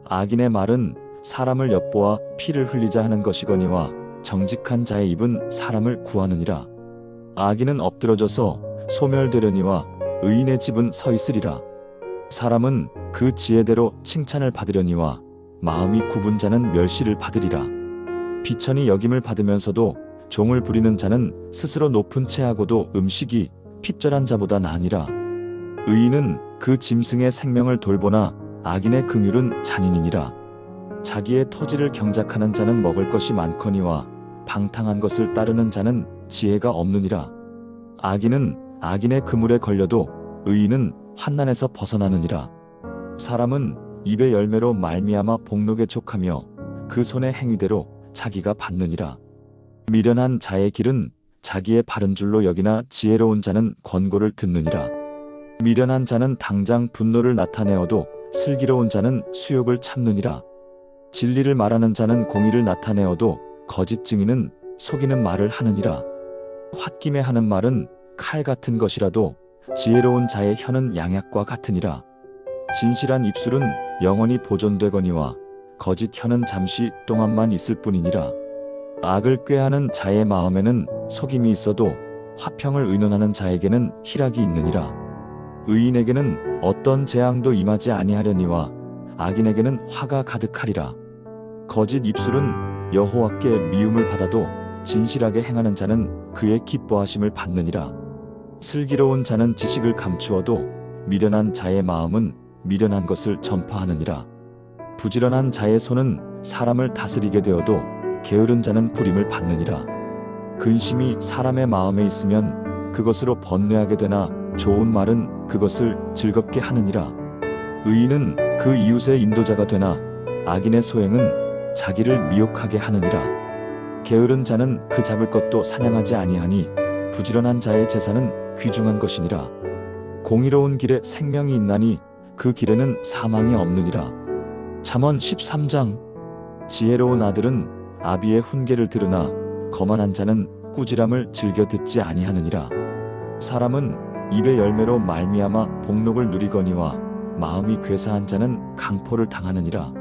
악인의 말은 사람을 엿보아 피를 흘리자 하는 것이거니와 정직한 자의 입은 사람을 구하느니라. 악인은 엎드러져서 소멸되려니와 의인의 집은 서 있으리라. 사람은 그 지혜대로 칭찬을 받으려니와 마음이 굽은 자는 멸시를 받으리라. 비천이 여김을 받으면서도 종을 부리는 자는 스스로 높은 채하고도 음식이 핍절한 자보다 나으니라. 의인은 그 짐승의 생명을 돌보나 악인의 긍휼은 잔인이니라. 자기의 토지를 경작하는 자는 먹을 것이 많거니와 방탕한 것을 따르는 자는 지혜가 없느니라. 악인은 악인의 그물에 걸려도 의인은 환난에서 벗어나느니라. 사람은 입의 열매로 말미암아 복록에 족하며 그 손의 행위대로 자기가 받느니라. 미련한 자의 길은 자기의 바른 줄로 여기나 지혜로운 자는 권고를 듣느니라. 미련한 자는 당장 분노를 나타내어도 슬기로운 자는 수욕을 참느니라. 진리를 말하는 자는 공의를 나타내어도 거짓 증인은 속이는 말을 하느니라. 홧김에 하는 말은 칼 같은 것이라도 지혜로운 자의 혀는 양약과 같으니라. 진실한 입술은 영원히 보존되거니와 거짓 혀는 잠시 동안만 있을 뿐이니라. 악을 꾀하는 자의 마음에는 속임이 있어도 화평을 의논하는 자에게는 희락이 있느니라. 의인에게는 어떤 재앙도 임하지 아니하려니와 악인에게는 화가 가득하리라. 거짓 입술은 여호와께 미움을 받아도 진실하게 행하는 자는 그의 기뻐하심을 받느니라. 슬기로운 자는 지식을 감추어도 미련한 자의 마음은 미련한 것을 전파하느니라. 부지런한 자의 손은 사람을 다스리게 되어도 게으른 자는 부림을 받느니라. 근심이 사람의 마음에 있으면 그것으로 번뇌하게 되나 좋은 말은 그것을 즐겁게 하느니라. 의인은 그 이웃의 인도자가 되나 악인의 소행은 자기를 미혹하게 하느니라. 게으른 자는 그 잡을 것도 사냥하지 아니하니 부지런한 자의 재산은 귀중한 것이니라. 공의로운 길에 생명이 있나니 그 길에는 사망이 없느니라. 잠언 13장. 지혜로운 아들은 아비의 훈계를 들으나 거만한 자는 꾸지람을 즐겨 듣지 아니하느니라. 사람은 입의 열매로 말미암아 복록을 누리거니와 마음이 괴사한 자는 강포를 당하느니라.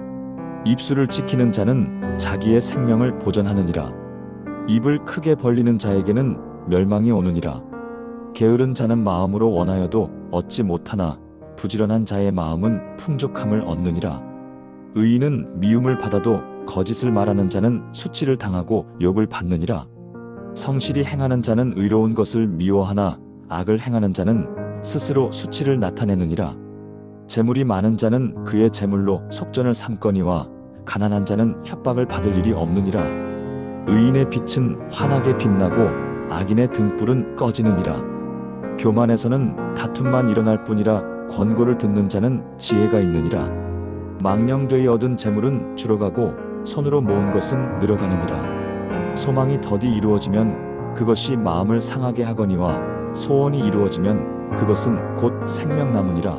입술을 지키는 자는 자기의 생명을 보전하느니라. 입을 크게 벌리는 자에게는 멸망이 오느니라. 게으른 자는 마음으로 원하여도 얻지 못하나 부지런한 자의 마음은 풍족함을 얻느니라. 의인은 미움을 받아도 거짓을 말하는 자는 수치를 당하고 욕을 받느니라. 성실히 행하는 자는 의로운 것을 미워하나 악을 행하는 자는 스스로 수치를 나타내느니라. 재물이 많은 자는 그의 재물로 속전을 삼거니와 가난한 자는 협박을 받을 일이 없느니라. 의인의 빛은 환하게 빛나고 악인의 등불은 꺼지느니라. 교만에서는 다툼만 일어날 뿐이라 권고를 듣는 자는 지혜가 있느니라. 망령되이 얻은 재물은 줄어가고 손으로 모은 것은 늘어가느니라. 소망이 더디 이루어지면 그것이 마음을 상하게 하거니와 소원이 이루어지면 그것은 곧 생명나무니라.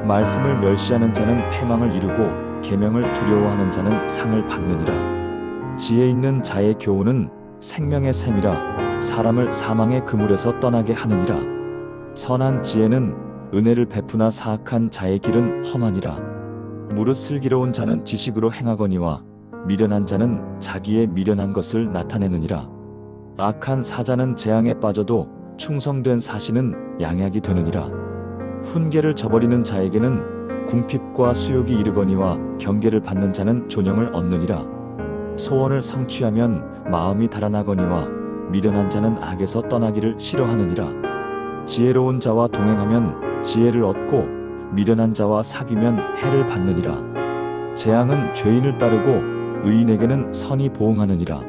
말씀을 멸시하는 자는 패망을 이루고 계명을 두려워하는 자는 상을 받느니라. 지혜 있는 자의 교훈은 생명의 샘이라 사람을 사망의 그물에서 떠나게 하느니라. 선한 지혜는 은혜를 베푸나 사악한 자의 길은 험하니라. 무릇 슬기로운 자는 지식으로 행하거니와 미련한 자는 자기의 미련한 것을 나타내느니라. 악한 사자는 재앙에 빠져도 충성된 사신은 양약이 되느니라. 훈계를 저버리는 자에게는 궁핍과 수욕이 이르거니와 경계를 받는 자는 존영을 얻느니라. 소원을 성취하면 마음이 달아나거니와 미련한 자는 악에서 떠나기를 싫어하느니라. 지혜로운 자와 동행하면 지혜를 얻고 미련한 자와 사귀면 해를 받느니라. 재앙은 죄인을 따르고 의인에게는 선이 보응하느니라.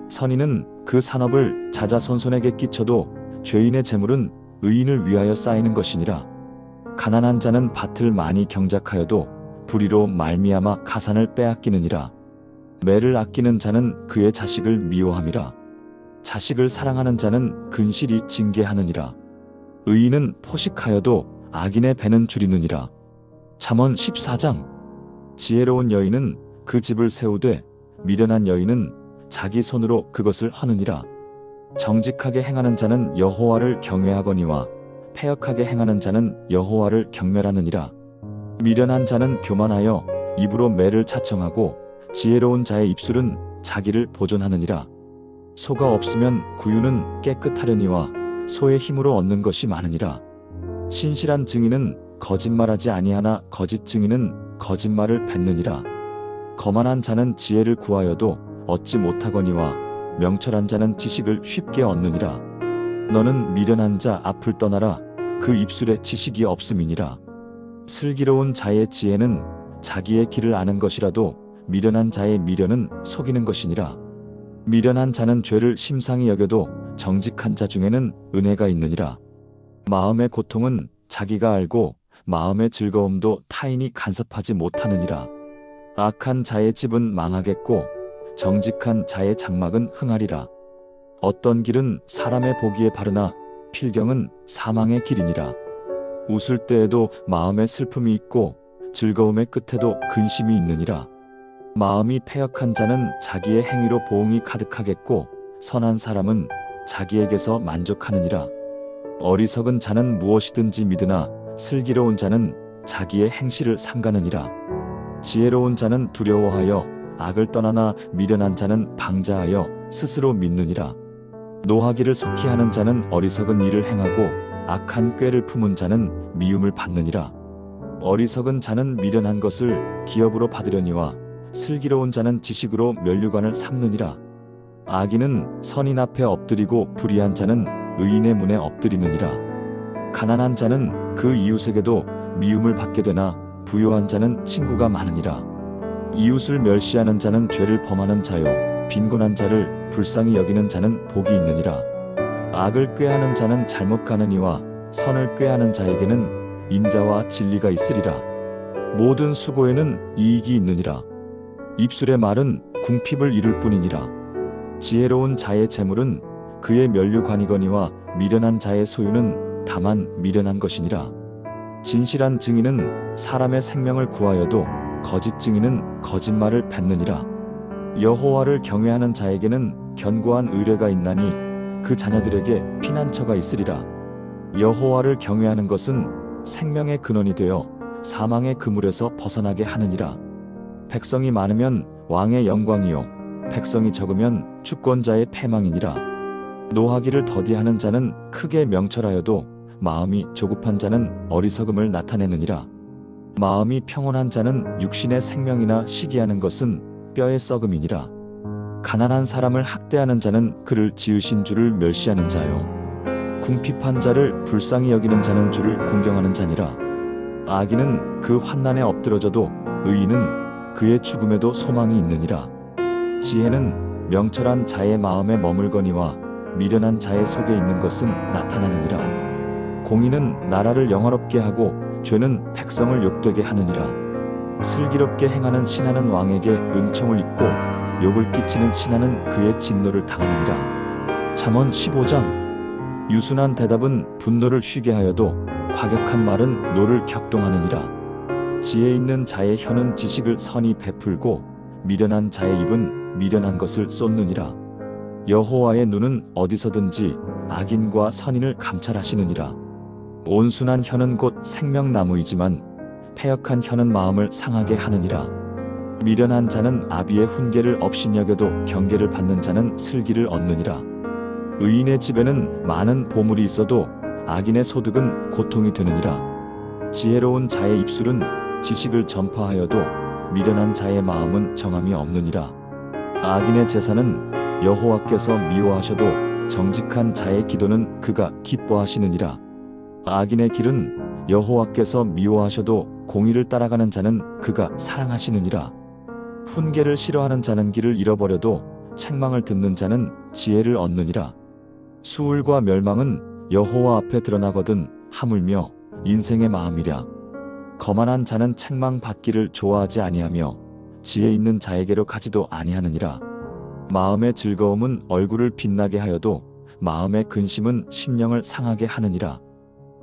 선인은 그 산업을 자자손손에게 끼쳐도 죄인의 재물은 의인을 위하여 쌓이는 것이니라. 가난한 자는 밭을 많이 경작하여도 불의로 말미암아 가산을 빼앗기느니라. 매를 아끼는 자는 그의 자식을 미워함이라. 자식을 사랑하는 자는 근실이 징계하느니라. 의인은 포식하여도 악인의 배는 줄이느니라. 잠언 14장. 지혜로운 여인은 그 집을 세우되 미련한 여인은 자기 손으로 그것을 허느니라. 정직하게 행하는 자는 여호와를 경외하거니와 패역하게 행하는 자는 여호와를 경멸하느니라. 미련한 자는 교만하여 입으로 매를 차청하고 지혜로운 자의 입술은 자기를 보존하느니라. 소가 없으면 구유는 깨끗하려니와 소의 힘으로 얻는 것이 많으니라. 신실한 증인은 거짓말하지 아니하나 거짓 증인은 거짓말을 뱉느니라. 거만한 자는 지혜를 구하여도 얻지 못하거니와 명철한 자는 지식을 쉽게 얻느니라. 너는 미련한 자 앞을 떠나라. 그 입술에 지식이 없음이니라. 슬기로운 자의 지혜는 자기의 길을 아는 것이라도 미련한 자의 미련은 속이는 것이니라. 미련한 자는 죄를 심상히 여겨도 정직한 자 중에는 은혜가 있느니라. 마음의 고통은 자기가 알고 마음의 즐거움도 타인이 간섭하지 못하느니라. 악한 자의 집은 망하겠고 정직한 자의 장막은 흥하리라. 어떤 길은 사람의 보기에 바르나 필경은 사망의 길이니라. 웃을 때에도 마음에 슬픔이 있고 즐거움의 끝에도 근심이 있느니라. 마음이 패역한 자는 자기의 행위로 보응이 가득하겠고 선한 사람은 자기에게서 만족하느니라. 어리석은 자는 무엇이든지 믿으나 슬기로운 자는 자기의 행실을 삼가느니라. 지혜로운 자는 두려워하여 악을 떠나나 미련한 자는 방자하여 스스로 믿느니라. 노하기를 속히 하는 자는 어리석은 일을 행하고 악한 꾀를 품은 자는 미움을 받느니라. 어리석은 자는 미련한 것을 기업으로 받으려니와 슬기로운 자는 지식으로 면류관을 삼느니라. 악인은 선인 앞에 엎드리고 불의한 자는 의인의 문에 엎드리느니라. 가난한 자는 그 이웃에게도 미움을 받게 되나 부유한 자는 친구가 많으니라. 이웃을 멸시하는 자는 죄를 범하는 자요 빈곤한 자를 불쌍히 여기는 자는 복이 있느니라. 악을 꾀하는 자는 잘못 가느니와 선을 꾀하는 자에게는 인자와 진리가 있으리라. 모든 수고에는 이익이 있느니라. 입술의 말은 궁핍을 이룰 뿐이니라. 지혜로운 자의 재물은 그의 면류관이거니와 미련한 자의 소유는 다만 미련한 것이니라. 진실한 증인은 사람의 생명을 구하여도 거짓 증인은 거짓말을 뱉느니라. 여호와를 경외하는 자에게는 견고한 의뢰가 있나니 그 자녀들에게 피난처가 있으리라. 여호와를 경외하는 것은 생명의 근원이 되어 사망의 그물에서 벗어나게 하느니라. 백성이 많으면 왕의 영광이요 백성이 적으면 주권자의 패망이니라. 노하기를 더디하는 자는 크게 명철하여도 마음이 조급한 자는 어리석음을 나타내느니라. 마음이 평온한 자는 육신의 생명이나 시기하는 것은 뼈의 썩음이니라. 가난한 사람을 학대하는 자는 그를 지으신 주를 멸시하는 자요 궁핍한 자를 불쌍히 여기는 자는 주를 공경하는 자니라. 악인은 그 환난에 엎드러져도 의인은 그의 죽음에도 소망이 있느니라. 지혜는 명철한 자의 마음에 머물거니와 미련한 자의 속에 있는 것은 나타나느니라. 공의는 나라를 영화롭게 하고 죄는 백성을 욕되게 하느니라. 슬기롭게 행하는 신하는 왕에게 은총을 입고 욕을 끼치는 신하는 그의 진노를 당하느니라. 잠언 15장. 유순한 대답은 분노를 쉬게 하여도 과격한 말은 노를 격동하느니라. 지혜 있는 자의 혀는 지식을 선히 베풀고 미련한 자의 입은 미련한 것을 쏟느니라. 여호와의 눈은 어디서든지 악인과 선인을 감찰하시느니라. 온순한 혀는 곧 생명나무이지만 패역한 혀는 마음을 상하게 하느니라. 미련한 자는 아비의 훈계를 업신여겨도 경계를 받는 자는 슬기를 얻느니라. 의인의 집에는 많은 보물이 있어도 악인의 소득은 고통이 되느니라. 지혜로운 자의 입술은 지식을 전파하여도 미련한 자의 마음은 정함이 없느니라. 악인의 제사는 여호와께서 미워하셔도 정직한 자의 기도는 그가 기뻐하시느니라. 악인의 길은 여호와께서 미워하셔도 공의를 따라가는 자는 그가 사랑하시느니라. 훈계를 싫어하는 자는 길을 잃어버려도 책망을 듣는 자는 지혜를 얻느니라. 수울과 멸망은 여호와 앞에 드러나거든 하물며 인생의 마음이랴. 거만한 자는 책망 받기를 좋아하지 아니하며 지혜 있는 자에게로 가지도 아니하느니라. 마음의 즐거움은 얼굴을 빛나게 하여도 마음의 근심은 심령을 상하게 하느니라.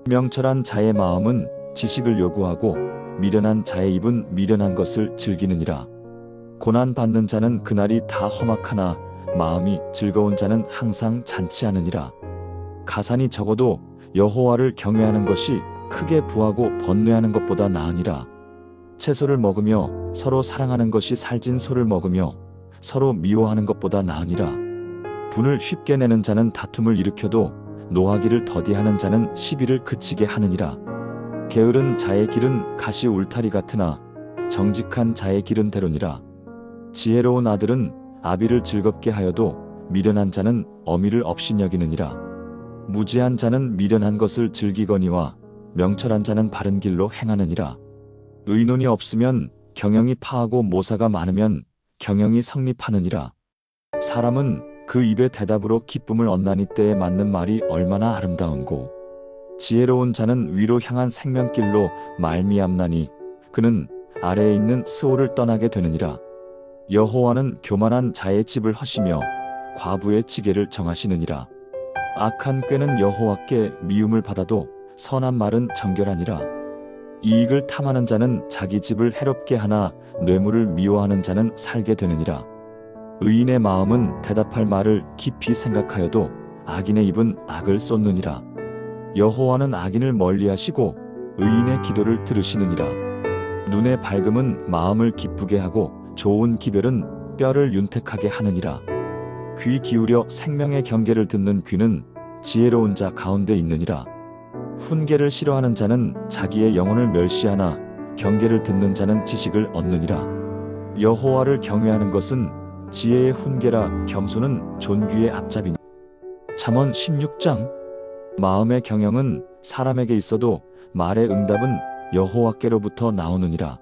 명철한 자의 마음은 지식을 요구하고 미련한 자의 입은 미련한 것을 즐기느니라. 고난 받는 자는 그날이 다 험악하나 마음이 즐거운 자는 항상 잔치하느니라. 가산이 적어도 여호와를 경외하는 것이 크게 부하고 번뇌하는 것보다 나으니라. 채소를 먹으며 서로 사랑하는 것이 살진 소를 먹으며 서로 미워하는 것보다 나으니라. 분을 쉽게 내는 자는 다툼을 일으켜도 노하기를 더디하는 자는 시비를 그치게 하느니라. 게으른 자의 길은 가시 울타리 같으나 정직한 자의 길은 대로니라. 지혜로운 아들은 아비를 즐겁게 하여도 미련한 자는 어미를 업신여기느니라. 무지한 자는 미련한 것을 즐기거니와 명철한 자는 바른 길로 행하느니라. 의논이 없으면 경영이 파하고 모사가 많으면 경영이 성립하느니라. 사람은 그 입의 대답으로 기쁨을 얻나니 때에 맞는 말이 얼마나 아름다운고. 지혜로운 자는 위로 향한 생명길로 말미암나니 그는 아래에 있는 스올을 떠나게 되느니라. 여호와는 교만한 자의 집을 허시며 과부의 지게를 정하시느니라. 악한 꾀는 여호와께 미움을 받아도 선한 말은 정결하니라. 이익을 탐하는 자는 자기 집을 해롭게 하나 뇌물을 미워하는 자는 살게 되느니라. 의인의 마음은 대답할 말을 깊이 생각하여도 악인의 입은 악을 쏟느니라. 여호와는 악인을 멀리하시고 의인의 기도를 들으시느니라. 눈의 밝음은 마음을 기쁘게 하고 좋은 기별은 뼈를 윤택하게 하느니라. 귀 기울여 생명의 경계를 듣는 귀는 지혜로운 자 가운데 있느니라. 훈계를 싫어하는 자는 자기의 영혼을 멸시하나 경계를 듣는 자는 지식을 얻느니라. 여호와를 경외하는 것은 지혜의 훈계라 겸손은 존귀의 앞잡이니. 잠언 16장. 마음의 경영은 사람에게 있어도 말의 응답은 여호와께로부터 나오느니라.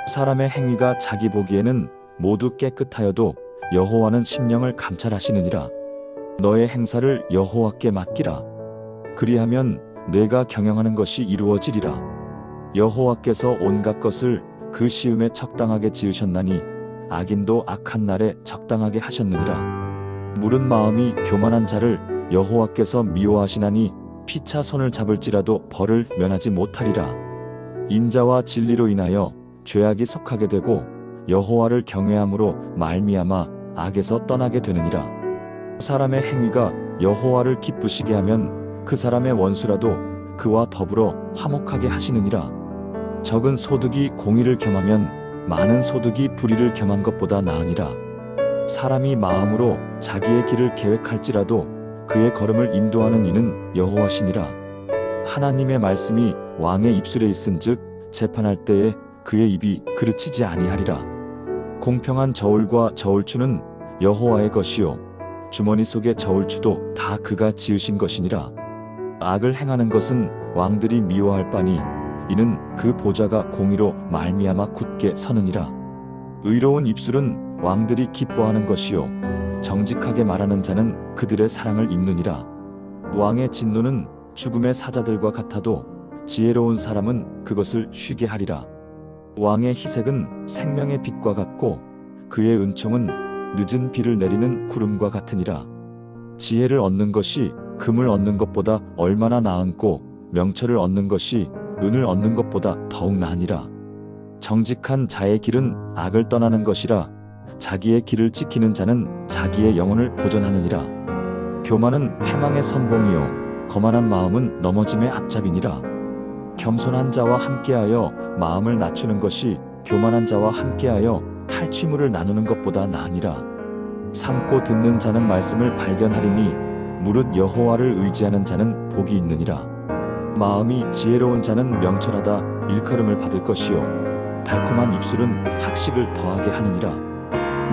사람의 행위가 자기 보기에는 모두 깨끗하여도 여호와는 심령을 감찰하시느니라. 너의 행사를 여호와께 맡기라. 그리하면 내가 경영하는 것이 이루어지리라. 여호와께서 온갖 것을 그 시음에 적당하게 지으셨나니 악인도 악한 날에 적당하게 하셨느니라. 무른 마음이 교만한 자를 여호와께서 미워하시나니 피차 손을 잡을지라도 벌을 면하지 못하리라. 인자와 진리로 인하여 죄악이 속하게 되고 여호와를 경외함으로 말미암아 악에서 떠나게 되느니라. 사람의 행위가 여호와를 기쁘시게 하면 그 사람의 원수라도 그와 더불어 화목하게 하시느니라. 적은 소득이 공의를 겸하면 많은 소득이 불의를 겸한 것보다 나으니라. 사람이 마음으로 자기의 길을 계획할지라도 그의 걸음을 인도하는 이는 여호와시니라. 하나님의 말씀이 왕의 입술에 있은즉 재판할 때에 그의 입이 그르치지 아니하리라. 공평한 저울과 저울추는 여호와의 것이요 주머니 속의 저울추도 다 그가 지으신 것이니라. 악을 행하는 것은 왕들이 미워할 바니 이는 그 보좌가 공의로 말미암아 굳게 서느니라. 의로운 입술은 왕들이 기뻐하는 것이요 정직하게 말하는 자는 그들의 사랑을 입느니라. 왕의 진노는 죽음의 사자들과 같아도 지혜로운 사람은 그것을 쉬게 하리라. 왕의 희색은 생명의 빛과 같고 그의 은총은 늦은 비를 내리는 구름과 같으니라. 지혜를 얻는 것이 금을 얻는 것보다 얼마나 나은고 명철을 얻는 것이 은을 얻는 것보다 더욱 나으니라. 정직한 자의 길은 악을 떠나는 것이라 자기의 길을 지키는 자는 자기의 영혼을 보존하느니라. 교만은 패망의 선봉이요 거만한 마음은 넘어짐의 앞잡이니라. 겸손한 자와 함께하여 마음을 낮추는 것이 교만한 자와 함께하여 탈취물을 나누는 것보다 나으니라. 삼고 듣는 자는 말씀을 발견하리니 무릇 여호와를 의지하는 자는 복이 있느니라. 마음이 지혜로운 자는 명철하다 일컬음을 받을 것이요 달콤한 입술은 학식을 더하게 하느니라.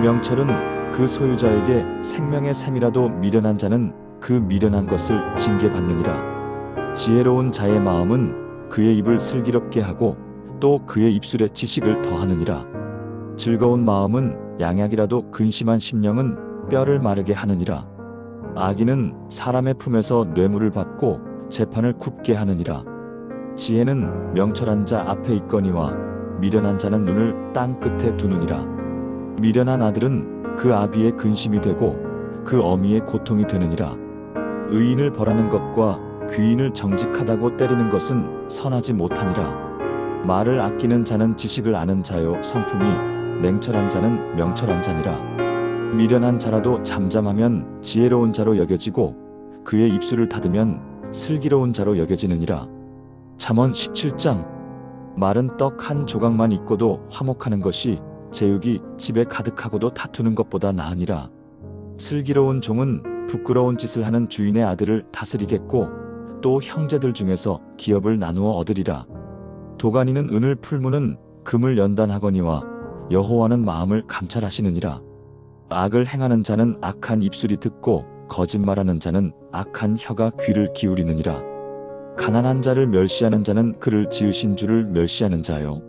명철은 그 소유자에게 생명의 샘이라도 미련한 자는 그 미련한 것을 징계받느니라. 지혜로운 자의 마음은 그의 입을 슬기롭게 하고 또 그의 입술에 지식을 더하느니라. 즐거운 마음은 양약이라도 근심한 심령은 뼈를 마르게 하느니라. 악인은 사람의 품에서 뇌물을 받고 재판을 굽게 하느니라. 지혜는 명철한 자 앞에 있거니와 미련한 자는 눈을 땅 끝에 두느니라. 미련한 아들은 그 아비의 근심이 되고 그 어미의 고통이 되느니라. 의인을 벌하는 것과 귀인을 정직하다고 때리는 것은 선하지 못하니라. 말을 아끼는 자는 지식을 아는 자요 성품이 냉철한 자는 명철한 자니라. 미련한 자라도 잠잠하면 지혜로운 자로 여겨지고 그의 입술을 닫으면 슬기로운 자로 여겨지느니라. 잠언 17장. 말은 떡 한 조각만 있고도 화목하는 것이 제육이 집에 가득하고도 다투는 것보다 나으니라. 슬기로운 종은 부끄러운 짓을 하는 주인의 아들을 다스리겠고 또 형제들 중에서 기업을 나누어 얻으리라. 도가니는 은을 풀무는 금을 연단하거니와 여호와는 마음을 감찰하시느니라. 악을 행하는 자는 악한 입술이 듣고 거짓말하는 자는 악한 혀가 귀를 기울이느니라. 가난한 자를 멸시하는 자는 그를 지으신 주를 멸시하는 자요.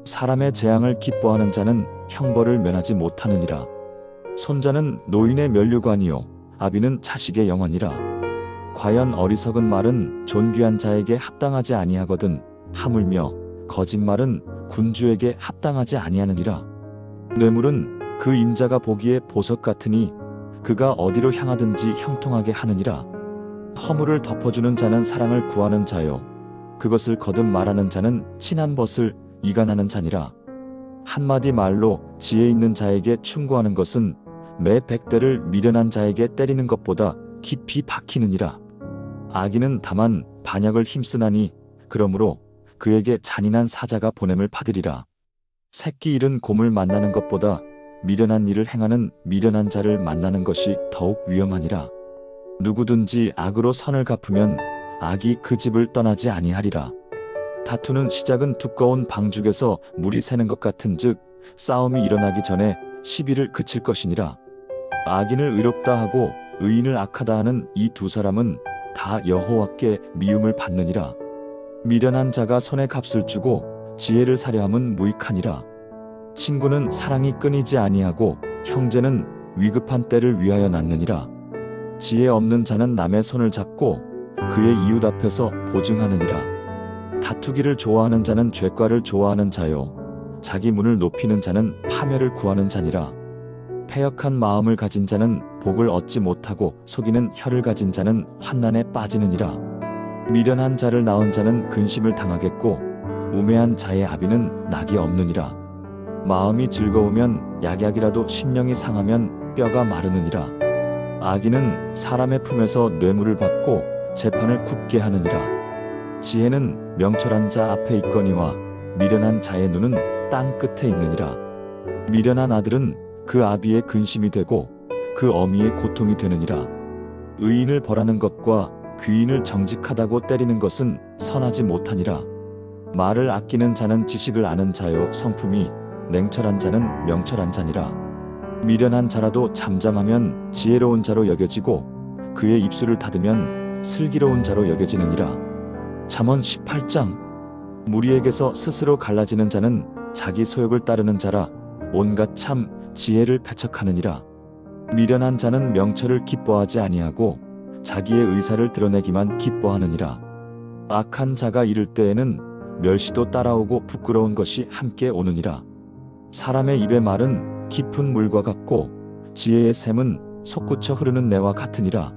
사람의 재앙을 기뻐하는 자는 형벌을 면하지 못하느니라. 손자는 노인의 면류관이요 아비는 자식의 영원이라. 과연 어리석은 말은 존귀한 자에게 합당하지 아니하거든 하물며 거짓말은 군주에게 합당하지 아니하느니라. 뇌물은 그 임자가 보기에 보석 같으니 그가 어디로 향하든지 형통하게 하느니라. 허물을 덮어주는 자는 사랑을 구하는 자요 그것을 거듭 말하는 자는 친한 벗을 이간하는 자니라. 한마디 말로 지혜 있는 자에게 충고하는 것은 매 100대를 미련한 자에게 때리는 것보다 깊이 박히느니라. 악인은 다만 반역을 힘쓰나니 그러므로 그에게 잔인한 사자가 보냄을 받으리라. 새끼 잃은 곰을 만나는 것보다 미련한 일을 행하는 미련한 자를 만나는 것이 더욱 위험하니라. 누구든지 악으로 선을 갚으면 악이 그 집을 떠나지 아니하리라. 다투는 시작은 두꺼운 방죽에서 물이 새는 것 같은즉 싸움이 일어나기 전에 시비를 그칠 것이니라. 악인을 의롭다 하고 의인을 악하다 하는 이 두 사람은 다 여호와께 미움을 받느니라. 미련한 자가 손에 값을 주고 지혜를 사려 함은 무익하니라. 친구는 사랑이 끊이지 아니하고 형제는 위급한 때를 위하여 낳느니라. 지혜 없는 자는 남의 손을 잡고 그의 이웃 앞에서 보증하느니라. 다투기를 좋아하는 자는 죄과를 좋아하는 자요 자기 문을 높이는 자는 파멸을 구하는 자니라. 패역한 마음을 가진 자는 복을 얻지 못하고 속이는 혀를 가진 자는 환난에 빠지느니라. 미련한 자를 낳은 자는 근심을 당하겠고 우매한 자의 아비는 낙이 없느니라. 마음이 즐거우면 약약이라도 심령이 상하면 뼈가 마르느니라. 악인은 사람의 품에서 뇌물을 받고 재판을 굽게 하느니라. 지혜는 명철한 자 앞에 있거니와 미련한 자의 눈은 땅 끝에 있느니라. 미련한 아들은 그 아비의 근심이 되고 그 어미의 고통이 되느니라. 의인을 벌하는 것과 귀인을 정직하다고 때리는 것은 선하지 못하니라. 말을 아끼는 자는 지식을 아는 자요 성품이 냉철한 자는 명철한 자니라. 미련한 자라도 잠잠하면 지혜로운 자로 여겨지고 그의 입술을 닫으면 슬기로운 자로 여겨지느니라. 잠언 18장. 무리에게서 스스로 갈라지는 자는 자기 소욕을 따르는 자라 온갖 참 지혜를 배척하느니라. 미련한 자는 명철을 기뻐하지 아니하고 자기의 의사를 드러내기만 기뻐하느니라. 악한 자가 이를 때에는 멸시도 따라오고 부끄러운 것이 함께 오느니라. 사람의 입의 말은 깊은 물과 같고 지혜의 샘은 솟구쳐 흐르는 내와 같으니라.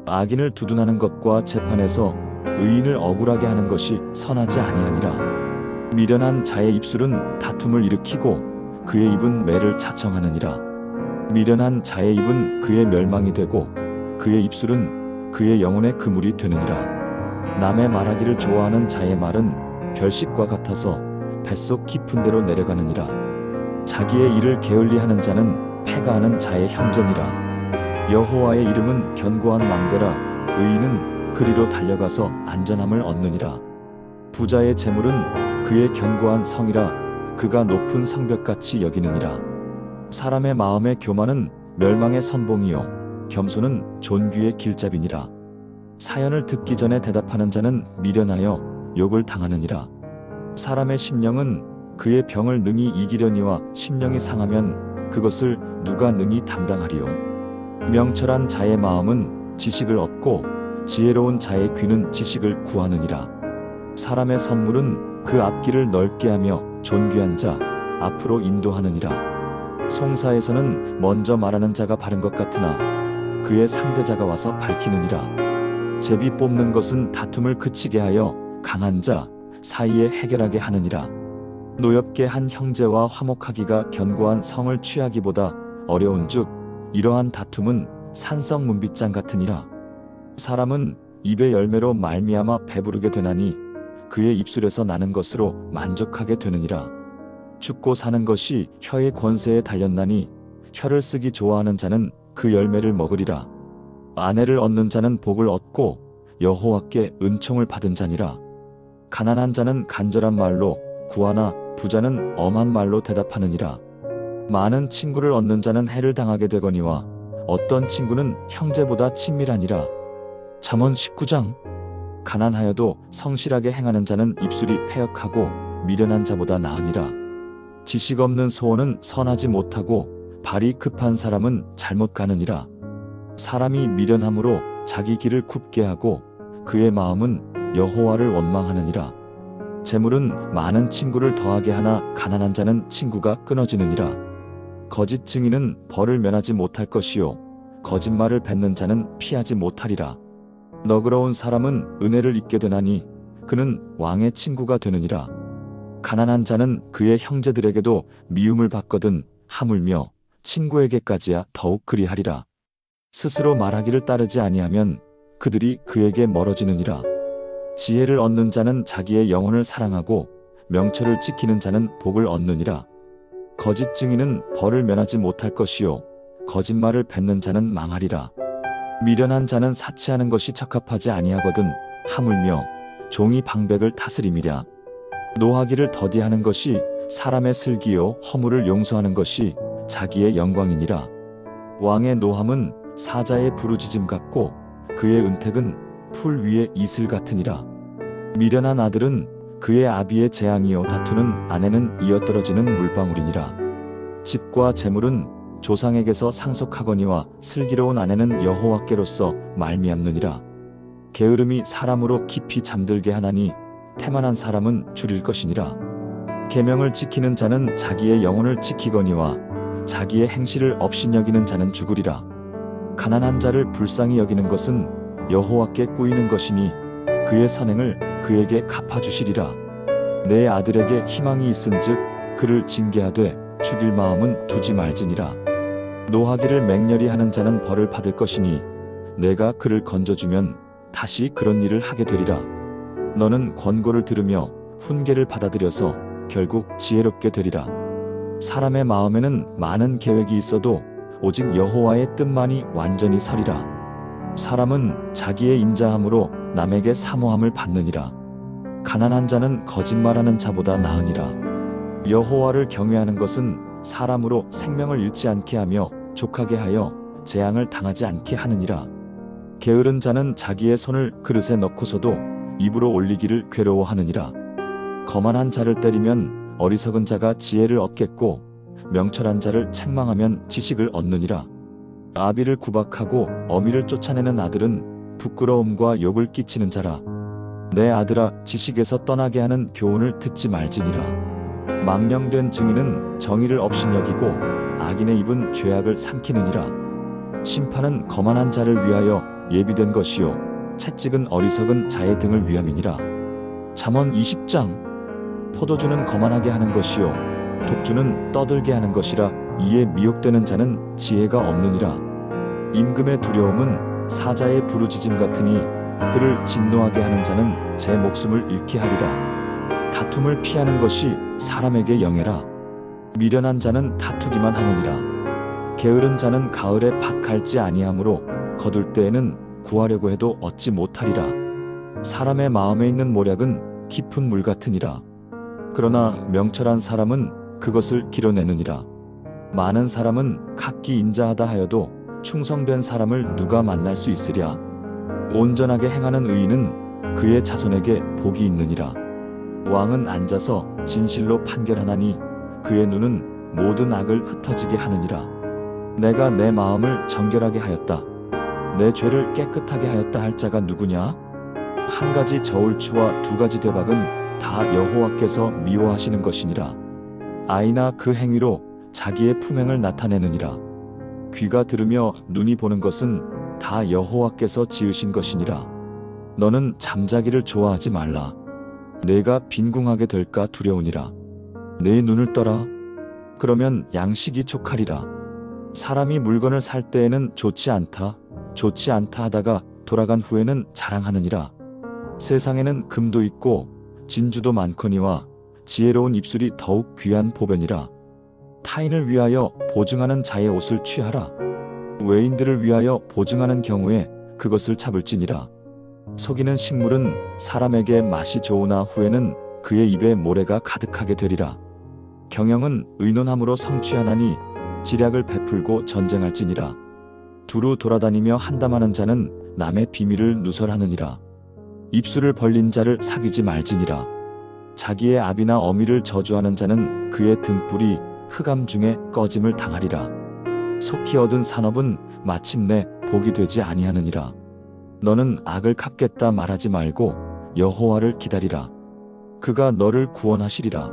악인을 두둔하는 것과 재판에서 의인을 억울하게 하는 것이 선하지 아니하니라. 미련한 자의 입술은 다툼을 일으키고 그의 입은 매를 자청하느니라. 미련한 자의 입은 그의 멸망이 되고 그의 입술은 그의 영혼의 그물이 되느니라. 남의 말하기를 좋아하는 자의 말은 별식과 같아서 뱃속 깊은 데로 내려가느니라. 자기의 일을 게을리하는 자는 패가하는 자의 형제니라. 여호와의 이름은 견고한 망대라. 의인은 그리로 달려가서 안전함을 얻느니라. 부자의 재물은 그의 견고한 성이라. 그가 높은 성벽같이 여기느니라. 사람의 마음의 교만은 멸망의 선봉이요 겸손은 존귀의 길잡이니라. 사연을 듣기 전에 대답하는 자는 미련하여 욕을 당하느니라. 사람의 심령은 그의 병을 능히 이기려니와 심령이 상하면 그것을 누가 능히 담당하리요. 명철한 자의 마음은 지식을 얻고 지혜로운 자의 귀는 지식을 구하느니라. 사람의 선물은 그 앞길을 넓게 하며 존귀한 자 앞으로 인도하느니라. 송사에서는 먼저 말하는 자가 바른 것 같으나 그의 상대자가 와서 밝히느니라. 제비 뽑는 것은 다툼을 그치게 하여 강한 자 사이에 해결하게 하느니라. 노엽게 한 형제와 화목하기가 견고한 성을 취하기보다 어려운즉 이러한 다툼은 산성 문빗장 같으니라. 사람은 입의 열매로 말미암아 배부르게 되나니 그의 입술에서 나는 것으로 만족하게 되느니라. 죽고 사는 것이 혀의 권세에 달렸나니 혀를 쓰기 좋아하는 자는 그 열매를 먹으리라. 아내를 얻는 자는 복을 얻고 여호와께 은총을 받은 자니라. 가난한 자는 간절한 말로 구하나 부자는 엄한 말로 대답하느니라. 많은 친구를 얻는 자는 해를 당하게 되거니와 어떤 친구는 형제보다 친밀하니라. 잠언 19장. 가난하여도 성실하게 행하는 자는 입술이 패역하고 미련한 자보다 나으니라. 지식 없는 소원은 선하지 못하고 발이 급한 사람은 잘못 가느니라. 사람이 미련함으로 자기 길을 굽게 하고 그의 마음은 여호와를 원망하느니라. 재물은 많은 친구를 더하게 하나 가난한 자는 친구가 끊어지느니라. 거짓 증인은 벌을 면하지 못할 것이요 거짓말을 뱉는 자는 피하지 못하리라. 너그러운 사람은 은혜를 입게 되나니 그는 왕의 친구가 되느니라. 가난한 자는 그의 형제들에게도 미움을 받거든 하물며 친구에게까지야 더욱 그리하리라. 스스로 말하기를 따르지 아니하면 그들이 그에게 멀어지느니라. 지혜를 얻는 자는 자기의 영혼을 사랑하고 명철을 지키는 자는 복을 얻느니라. 거짓 증인은 벌을 면하지 못할 것이요 거짓말을 뱉는 자는 망하리라. 미련한 자는 사치하는 것이 적합하지 아니하거든 하물며 종이 방백을 다스림이랴. 노하기를 더디하는 것이 사람의 슬기요 허물을 용서하는 것이 자기의 영광이니라. 왕의 노함은 사자의 부르짖음 같고 그의 은택은 풀 위의 이슬 같으니라. 미련한 아들은 그의 아비의 재앙이요 다투는 아내는 이어떨어지는 물방울이니라. 집과 재물은 조상에게서 상속하거니와 슬기로운 아내는 여호와께로서 말미암느니라. 게으름이 사람으로 깊이 잠들게 하나니 태만한 사람은 줄일 것이니라. 계명을 지키는 자는 자기의 영혼을 지키거니와 자기의 행실을 업신여기는 자는 죽으리라. 가난한 자를 불쌍히 여기는 것은 여호와께 꾸이는 것이니 그의 선행을 그에게 갚아주시리라. 내 아들에게 희망이 있은즉 그를 징계하되 죽일 마음은 두지 말지니라. 노하기를 맹렬히 하는 자는 벌을 받을 것이니 내가 그를 건져주면 다시 그런 일을 하게 되리라. 너는 권고를 들으며 훈계를 받아들여서 결국 지혜롭게 되리라. 사람의 마음에는 많은 계획이 있어도 오직 여호와의 뜻만이 완전히 서리라. 사람은 자기의 인자함으로 남에게 사모함을 받느니라. 가난한 자는 거짓말하는 자보다 나으니라. 여호와를 경외하는 것은 사람으로 생명을 잃지 않게 하며 족하게 하여 재앙을 당하지 않게 하느니라. 게으른 자는 자기의 손을 그릇에 넣고서도 입으로 올리기를 괴로워하느니라. 거만한 자를 때리면 어리석은 자가 지혜를 얻겠고 명철한 자를 책망하면 지식을 얻느니라. 아비를 구박하고 어미를 쫓아내는 아들은 부끄러움과 욕을 끼치는 자라. 내 아들아 지식에서 떠나게 하는 교훈을 듣지 말지니라. 망령된 증인은 정의를 업신여기고 악인의 입은 죄악을 삼키느니라. 심판은 거만한 자를 위하여 예비된 것이요 채찍은 어리석은 자의 등을 위함이니라. 잠언 20장. 포도주는 거만하게 하는 것이요 독주는 떠들게 하는 것이라. 이에 미혹되는 자는 지혜가 없느니라. 임금의 두려움은 사자의 부르짖음 같으니 그를 진노하게 하는 자는 제 목숨을 잃게 하리라. 다툼을 피하는 것이 사람에게 영예라. 미련한 자는 다투기만 하느니라. 게으른 자는 가을에 밭 갈지 아니하므로 거둘 때에는 구하려고 해도 얻지 못하리라. 사람의 마음에 있는 모략은 깊은 물 같으니라. 그러나 명철한 사람은 그것을 길어내느니라. 많은 사람은 각기 인자하다 하여도 충성된 사람을 누가 만날 수 있으랴. 온전하게 행하는 의인은 그의 자손에게 복이 있느니라. 왕은 앉아서 진실로 판결하나니 그의 눈은 모든 악을 흩어지게 하느니라. 내가 내 마음을 정결하게 하였다, 내 죄를 깨끗하게 하였다 할 자가 누구냐? 한 가지 저울추와 두 가지 되박은 다 여호와께서 미워하시는 것이니라. 아이나 그 행위로 자기의 품행을 나타내느니라. 귀가 들으며 눈이 보는 것은 다 여호와께서 지으신 것이니라. 너는 잠자기를 좋아하지 말라. 내가 빈궁하게 될까 두려우니라. 내 눈을 떠라. 그러면 양식이 촉하리라. 사람이 물건을 살 때에는 좋지 않다 하다가 돌아간 후에는 자랑하느니라. 세상에는 금도 있고 진주도 많거니와 지혜로운 입술이 더욱 귀한 보배니라. 타인을 위하여 보증하는 자의 옷을 취하라. 외인들을 위하여 보증하는 경우에 그것을 잡을지니라. 속이는 식물은 사람에게 맛이 좋으나 후에는 그의 입에 모래가 가득하게 되리라. 경영은 의논함으로 성취하나니 지략을 베풀고 전쟁할지니라. 두루 돌아다니며 한담하는 자는 남의 비밀을 누설하느니라. 입술을 벌린 자를 사귀지 말지니라. 자기의 아비나 어미를 저주하는 자는 그의 등불이 흑암 중에 꺼짐을 당하리라. 속히 얻은 산업은 마침내 복이 되지 아니하느니라. 너는 악을 갚겠다 말하지 말고 여호와를 기다리라. 그가 너를 구원하시리라.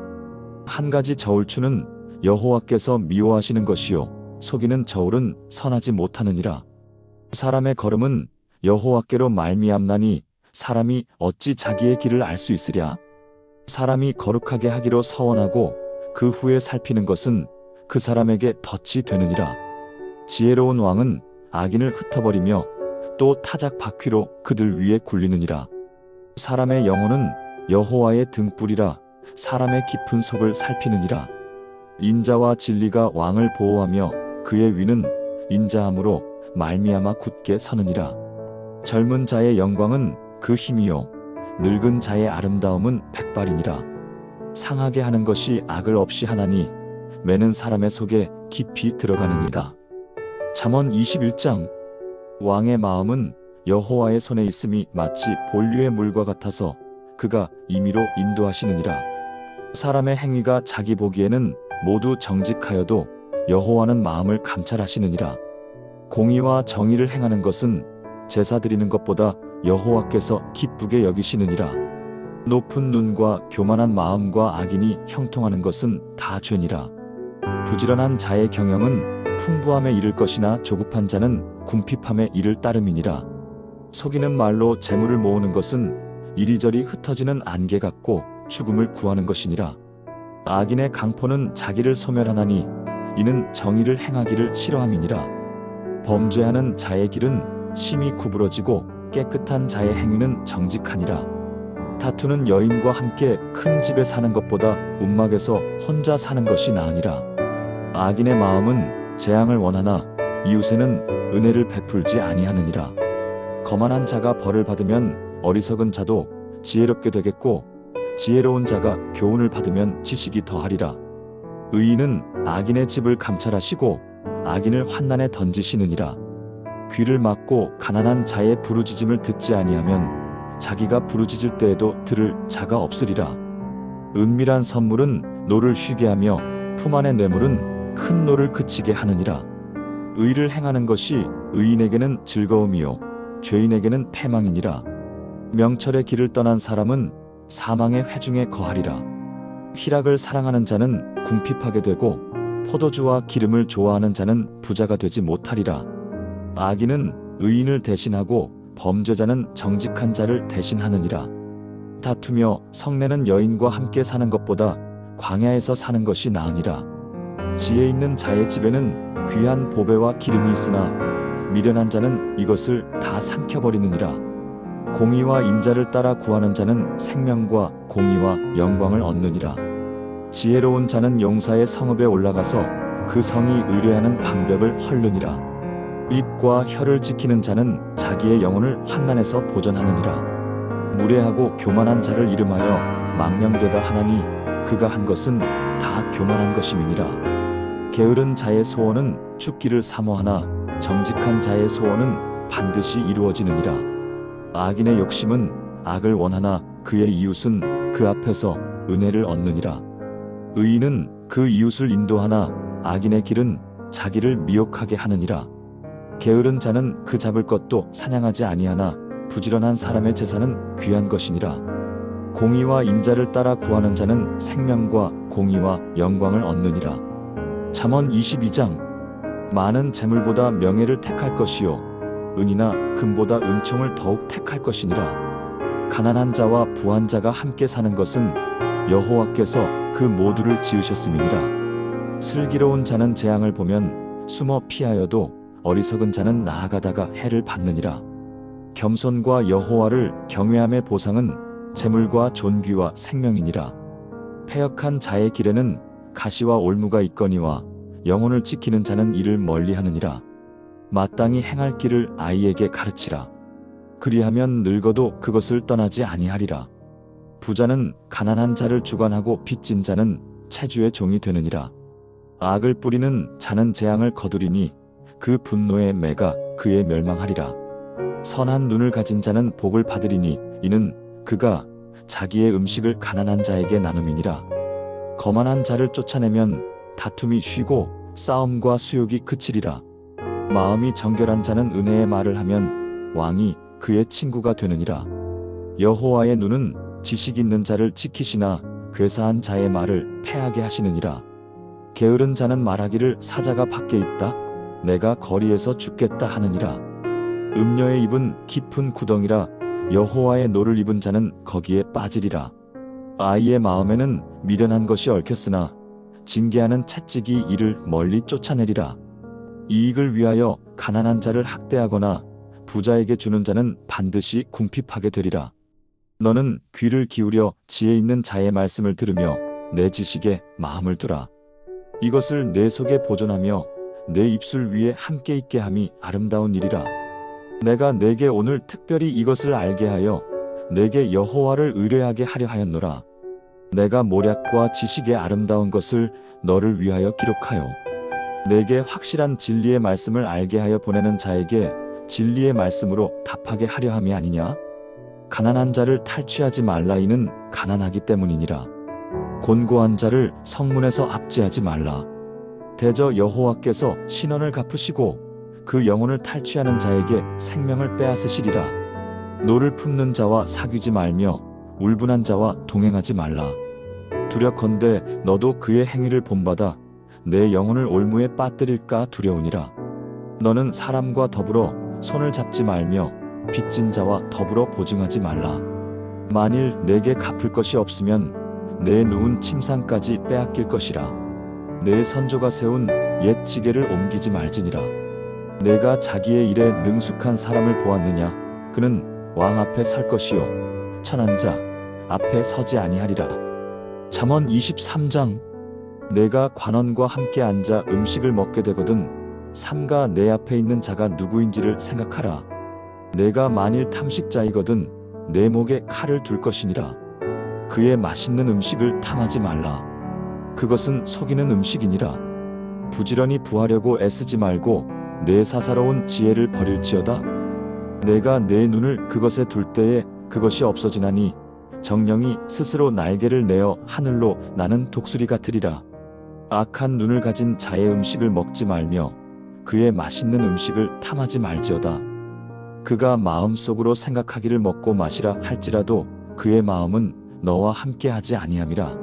한 가지 저울추는 여호와께서 미워하시는 것이요 속이는 저울은 선하지 못하느니라. 사람의 걸음은 여호와께로 말미암나니 사람이 어찌 자기의 길을 알 수 있으랴? 사람이 거룩하게 하기로 서원하고 그 후에 살피는 것은 그 사람에게 덫이 되느니라. 지혜로운 왕은 악인을 흩어버리며 또 타작 바퀴로 그들 위에 굴리느니라. 사람의 영혼은 여호와의 등불이라 사람의 깊은 속을 살피느니라. 인자와 진리가 왕을 보호하며 그의 위는 인자함으로 말미암아 굳게 서느니라. 젊은 자의 영광은 그 힘이요 늙은 자의 아름다움은 백발이니라. 상하게 하는 것이 악을 없이 하나니 매는 사람의 속에 깊이 들어가느니라. 잠언 21장. 왕의 마음은 여호와의 손에 있음이 마치 본류의 물과 같아서 그가 임의로 인도하시느니라. 사람의 행위가 자기 보기에는 모두 정직하여도 여호와는 마음을 감찰하시느니라. 공의와 정의를 행하는 것은 제사 드리는 것보다 여호와께서 기쁘게 여기시느니라. 높은 눈과 교만한 마음과 악인이 형통하는 것은 다 죄니라. 부지런한 자의 경영은 풍부함에 이를 것이나 조급한 자는 궁핍함에 이를 따름이니라. 속이는 말로 재물을 모으는 것은 이리저리 흩어지는 안개 같고 죽음을 구하는 것이니라. 악인의 강포는 자기를 소멸하나니 이는 정의를 행하기를 싫어함이니라. 범죄하는 자의 길은 심히 구부러지고 깨끗한 자의 행위는 정직하니라. 다투는 여인과 함께 큰 집에 사는 것보다 움막에서 혼자 사는 것이 나으니라. 악인의 마음은 재앙을 원하나 이웃에는 은혜를 베풀지 아니하느니라. 거만한 자가 벌을 받으면 어리석은 자도 지혜롭게 되겠고 지혜로운 자가 교훈을 받으면 지식이 더하리라. 의인은 악인의 집을 감찰하시고 악인을 환난에 던지시느니라. 귀를 막고 가난한 자의 부르짖음을 듣지 아니하면 자기가 부르짖을 때에도 들을 자가 없으리라. 은밀한 선물은 노를 쉬게 하며 품 안의 뇌물은 큰 노를 그치게 하느니라. 의를 행하는 것이 의인에게는 즐거움이요 죄인에게는 패망이니라. 명철의 길을 떠난 사람은 사망의 회중에 거하리라. 희락을 사랑하는 자는 궁핍하게 되고 포도주와 기름을 좋아하는 자는 부자가 되지 못하리라. 악인은 의인을 대신하고 범죄자는 정직한 자를 대신하느니라. 다투며 성내는 여인과 함께 사는 것보다 광야에서 사는 것이 나으니라. 지혜 있는 자의 집에는 귀한 보배와 기름이 있으나 미련한 자는 이것을 다 삼켜버리느니라. 공의와 인자를 따라 구하는 자는 생명과 공의와 영광을 얻느니라. 지혜로운 자는 용사의 성읍에 올라가서 그 성이 의뢰하는 방벽을 헐르니라. 입과 혀를 지키는 자는 자기의 영혼을 환난에서 보전하느니라. 무례하고 교만한 자를 이름하여 망령되다 하나니 그가 한 것은 다 교만한 것임이니라. 게으른 자의 소원은 죽기를 사모하나 정직한 자의 소원은 반드시 이루어지느니라. 악인의 욕심은 악을 원하나 그의 이웃은 그 앞에서 은혜를 얻느니라. 의인은 그 이웃을 인도하나 악인의 길은 자기를 미혹하게 하느니라. 게으른 자는 그 잡을 것도 사냥하지 아니하나 부지런한 사람의 재산은 귀한 것이니라. 공의와 인자를 따라 구하는 자는 생명과 공의와 영광을 얻느니라. 잠언 22장. 많은 재물보다 명예를 택할 것이요 은이나 금보다 은총을 더욱 택할 것이니라. 가난한 자와 부한 자가 함께 사는 것은 여호와께서 그 모두를 지으셨음이니라. 슬기로운 자는 재앙을 보면 숨어 피하여도 어리석은 자는 나아가다가 해를 받느니라. 겸손과 여호와를 경외함의 보상은 재물과 존귀와 생명이니라. 패역한 자의 길에는 가시와 올무가 있거니와 영혼을 지키는 자는 이를 멀리하느니라. 마땅히 행할 길을 아이에게 가르치라. 그리하면 늙어도 그것을 떠나지 아니하리라. 부자는 가난한 자를 주관하고 빚진 자는 채주의 종이 되느니라. 악을 뿌리는 자는 재앙을 거두리니 그 분노의 매가 그의 멸망하리라. 선한 눈을 가진 자는 복을 받으리니 이는 그가 자기의 음식을 가난한 자에게 나눔이니라. 거만한 자를 쫓아내면 다툼이 쉬고 싸움과 수욕이 그치리라. 마음이 정결한 자는 은혜의 말을 하면 왕이 그의 친구가 되느니라. 여호와의 눈은 지식 있는 자를 지키시나 괴사한 자의 말을 패하게 하시느니라. 게으른 자는 말하기를 사자가 밖에 있다. 내가 거리에서 죽겠다 하느니라. 음녀의 입은 깊은 구덩이라. 여호와의 노를 입은 자는 거기에 빠지리라. 아이의 마음에는 미련한 것이 얽혔으나 징계하는 채찍이 이를 멀리 쫓아내리라. 이익을 위하여 가난한 자를 학대하거나 부자에게 주는 자는 반드시 궁핍하게 되리라. 너는 귀를 기울여 지혜 있는 자의 말씀을 들으며 내 지식에 마음을 두라. 이것을 내 속에 보존하며 내 입술 위에 함께 있게 함이 아름다운 일이라. 내가 내게 오늘 특별히 이것을 알게 하여 내게 여호와를 의뢰하게 하려 하였노라. 내가 모략과 지식의 아름다운 것을 너를 위하여 기록하여 내게 확실한 진리의 말씀을 알게 하여 보내는 자에게 진리의 말씀으로 답하게 하려 함이 아니냐? 가난한 자를 탈취하지 말라. 이는 가난하기 때문이니라. 곤고한 자를 성문에서 압제하지 말라. 대저 여호와께서 신원을 갚으시고 그 영혼을 탈취하는 자에게 생명을 빼앗으시리라. 노를 품는 자와 사귀지 말며 울분한 자와 동행하지 말라. 두렵건대 너도 그의 행위를 본받아 내 영혼을 올무에 빠뜨릴까 두려우니라. 너는 사람과 더불어 손을 잡지 말며 빚진 자와 더불어 보증하지 말라. 만일 내게 갚을 것이 없으면 내 누운 침상까지 빼앗길 것이라. 내 선조가 세운 옛 지게를 옮기지 말지니라. 내가 자기의 일에 능숙한 사람을 보았느냐? 그는 왕 앞에 설 것이요 천한 자 앞에 서지 아니하리라. 잠언 23장. 내가 관원과 함께 앉아 음식을 먹게 되거든 삼가 내 앞에 있는 자가 누구인지를 생각하라. 내가 만일 탐식자이거든 내 목에 칼을 둘 것이니라. 그의 맛있는 음식을 탐하지 말라. 그것은 속이는 음식이니라. 부지런히 부하려고 애쓰지 말고 내 사사로운 지혜를 버릴지어다. 내가 내 눈을 그것에 둘 때에 그것이 없어지나니 정령이 스스로 날개를 내어 하늘로 나는 독수리 같으리라. 악한 눈을 가진 자의 음식을 먹지 말며 그의 맛있는 음식을 탐하지 말지어다. 그가 마음속으로 생각하기를 먹고 마시라 할지라도 그의 마음은 너와 함께하지 아니함이라.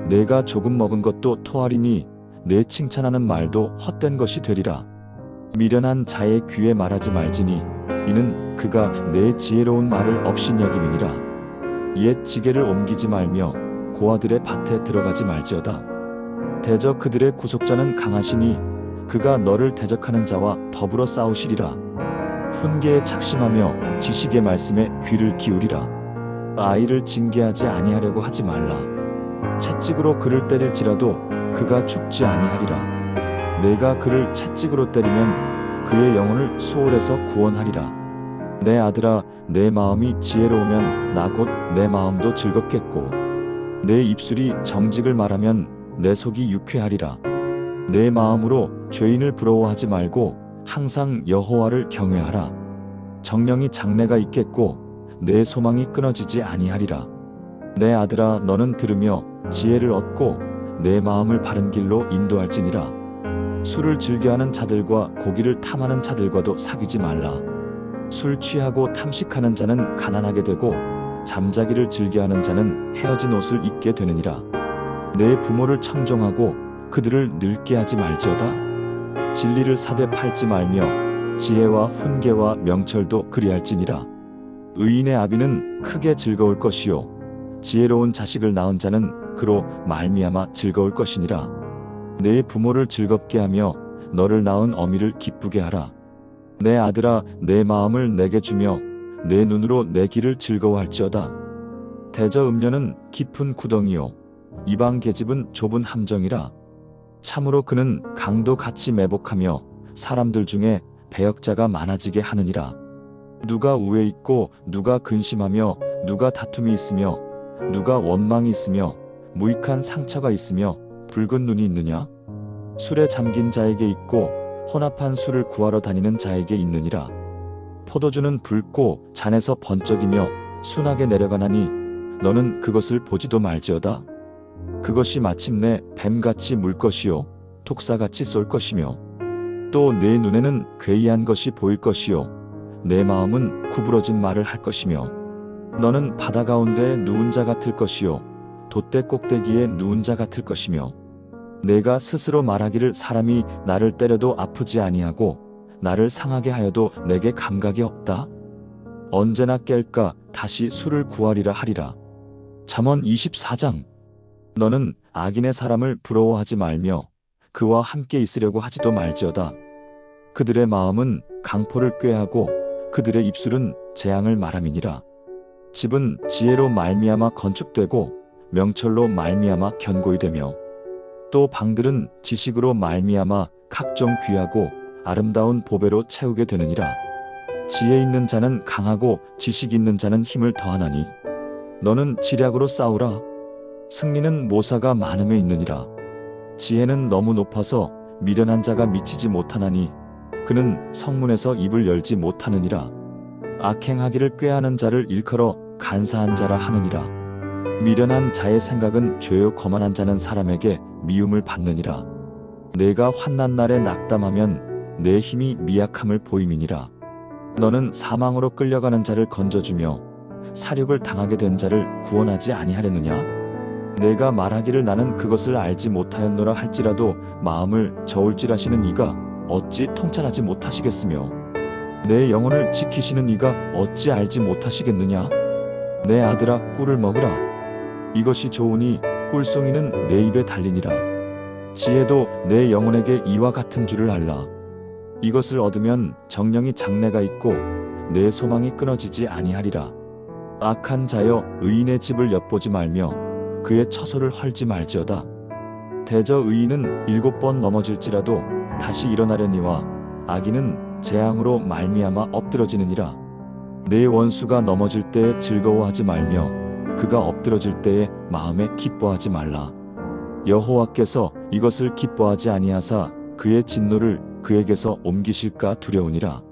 내가 조금 먹은 것도 토하리니 내 칭찬하는 말도 헛된 것이 되리라. 미련한 자의 귀에 말하지 말지니 이는 그가 내 지혜로운 말을 업신여김이니라. 옛 지게를 옮기지 말며 고아들의 밭에 들어가지 말지어다. 대저 그들의 구속자는 강하시니 그가 너를 대적하는 자와 더불어 싸우시리라. 훈계에 착심하며 지식의 말씀에 귀를 기울이라. 아이를 징계하지 아니하려고 하지 말라. 채찍으로 그를 때릴지라도 그가 죽지 아니하리라. 내가 그를 채찍으로 때리면 그의 영혼을 수월에서 구원하리라. 내 아들아, 내 마음이 지혜로우면 나 곧 내 마음도 즐겁겠고 내 입술이 정직을 말하면 내 속이 유쾌하리라. 내 마음으로 죄인을 부러워하지 말고 항상 여호와를 경외하라. 정령이 장래가 있겠고 내 소망이 끊어지지 아니하리라. 내 아들아, 너는 들으며 지혜를 얻고 내 마음을 바른 길로 인도할지니라. 술을 즐겨하는 자들과 고기를 탐하는 자들과도 사귀지 말라. 술 취하고 탐식하는 자는 가난하게 되고 잠자기를 즐겨하는 자는 헤어진 옷을 입게 되느니라. 내 부모를 청종하고 그들을 늙게 하지 말지어다. 진리를 사되 팔지 말며 지혜와 훈계와 명철도 그리할지니라. 의인의 아비는 크게 즐거울 것이요 지혜로운 자식을 낳은 자는 그로 말미암아 즐거울 것이니라. 내 부모를 즐겁게 하며 너를 낳은 어미를 기쁘게 하라. 내 아들아, 내 마음을 내게 주며 내 눈으로 내 길을 즐거워할지어다. 대저 음녀는 깊은 구덩이요 이방 계집은 좁은 함정이라. 참으로 그는 강도 같이 매복하며 사람들 중에 배역자가 많아지게 하느니라. 누가 우애 있고 누가 근심하며 누가 다툼이 있으며 누가 원망이 있으며 무익한 상처가 있으며 붉은 눈이 있느냐? 술에 잠긴 자에게 있고 혼합한 술을 구하러 다니는 자에게 있느니라. 포도주는 붉고 잔에서 번쩍이며 순하게 내려가나니 너는 그것을 보지도 말지어다. 그것이 마침내 뱀같이 물 것이요 독사같이 쏠 것이며 또 내 눈에는 괴이한 것이 보일 것이요 내 마음은 구부러진 말을 할 것이며 너는 바다 가운데 누운 자 같을 것이요 돛대 꼭대기에 누운 자 같을 것이며 내가 스스로 말하기를 사람이 나를 때려도 아프지 아니하고 나를 상하게 하여도 내게 감각이 없다. 언제나 깰까 다시 술을 구하리라 하리라. 잠언 24장. 너는 악인의 사람을 부러워하지 말며 그와 함께 있으려고 하지도 말지어다. 그들의 마음은 강포를 꾀하고 그들의 입술은 재앙을 말함이니라. 집은 지혜로 말미암아 건축되고 명철로 말미암아 견고히 되며 또 방들은 지식으로 말미암아 각종 귀하고 아름다운 보배로 채우게 되느니라. 지혜 있는 자는 강하고 지식 있는 자는 힘을 더하나니 너는 지략으로 싸우라. 승리는 모사가 많음에 있느니라. 지혜는 너무 높아서 미련한 자가 미치지 못하나니 그는 성문에서 입을 열지 못하느니라. 악행하기를 꾀하는 자를 일컬어 간사한 자라 하느니라. 미련한 자의 생각은 죄요 거만한 자는 사람에게 미움을 받느니라. 내가 환난 날에 낙담하면 내 힘이 미약함을 보임이니라. 너는 사망으로 끌려가는 자를 건져주며 사륙을 당하게 된 자를 구원하지 아니하려느냐? 내가 말하기를 나는 그것을 알지 못하였노라 할지라도 마음을 저울질하시는 이가 어찌 통찰하지 못하시겠으며 내 영혼을 지키시는 이가 어찌 알지 못하시겠느냐? 내 아들아, 꿀을 먹으라. 이것이 좋으니 꿀송이는 내 입에 달리니라. 지혜도 내 영혼에게 이와 같은 줄을 알라. 이것을 얻으면 정령이 장래가 있고 내 소망이 끊어지지 아니하리라. 악한 자여, 의인의 집을 엿보지 말며 그의 처소를 헐지 말지어다. 대저 의인은 7번 넘어질지라도 다시 일어나려니와 악인은 재앙으로 말미암아 엎드러지느니라. 내 원수가 넘어질 때에 즐거워하지 말며 그가 엎드러질 때에 마음에 기뻐하지 말라. 여호와께서 이것을 기뻐하지 아니하사 그의 진노를 그에게서 옮기실까 두려우니라.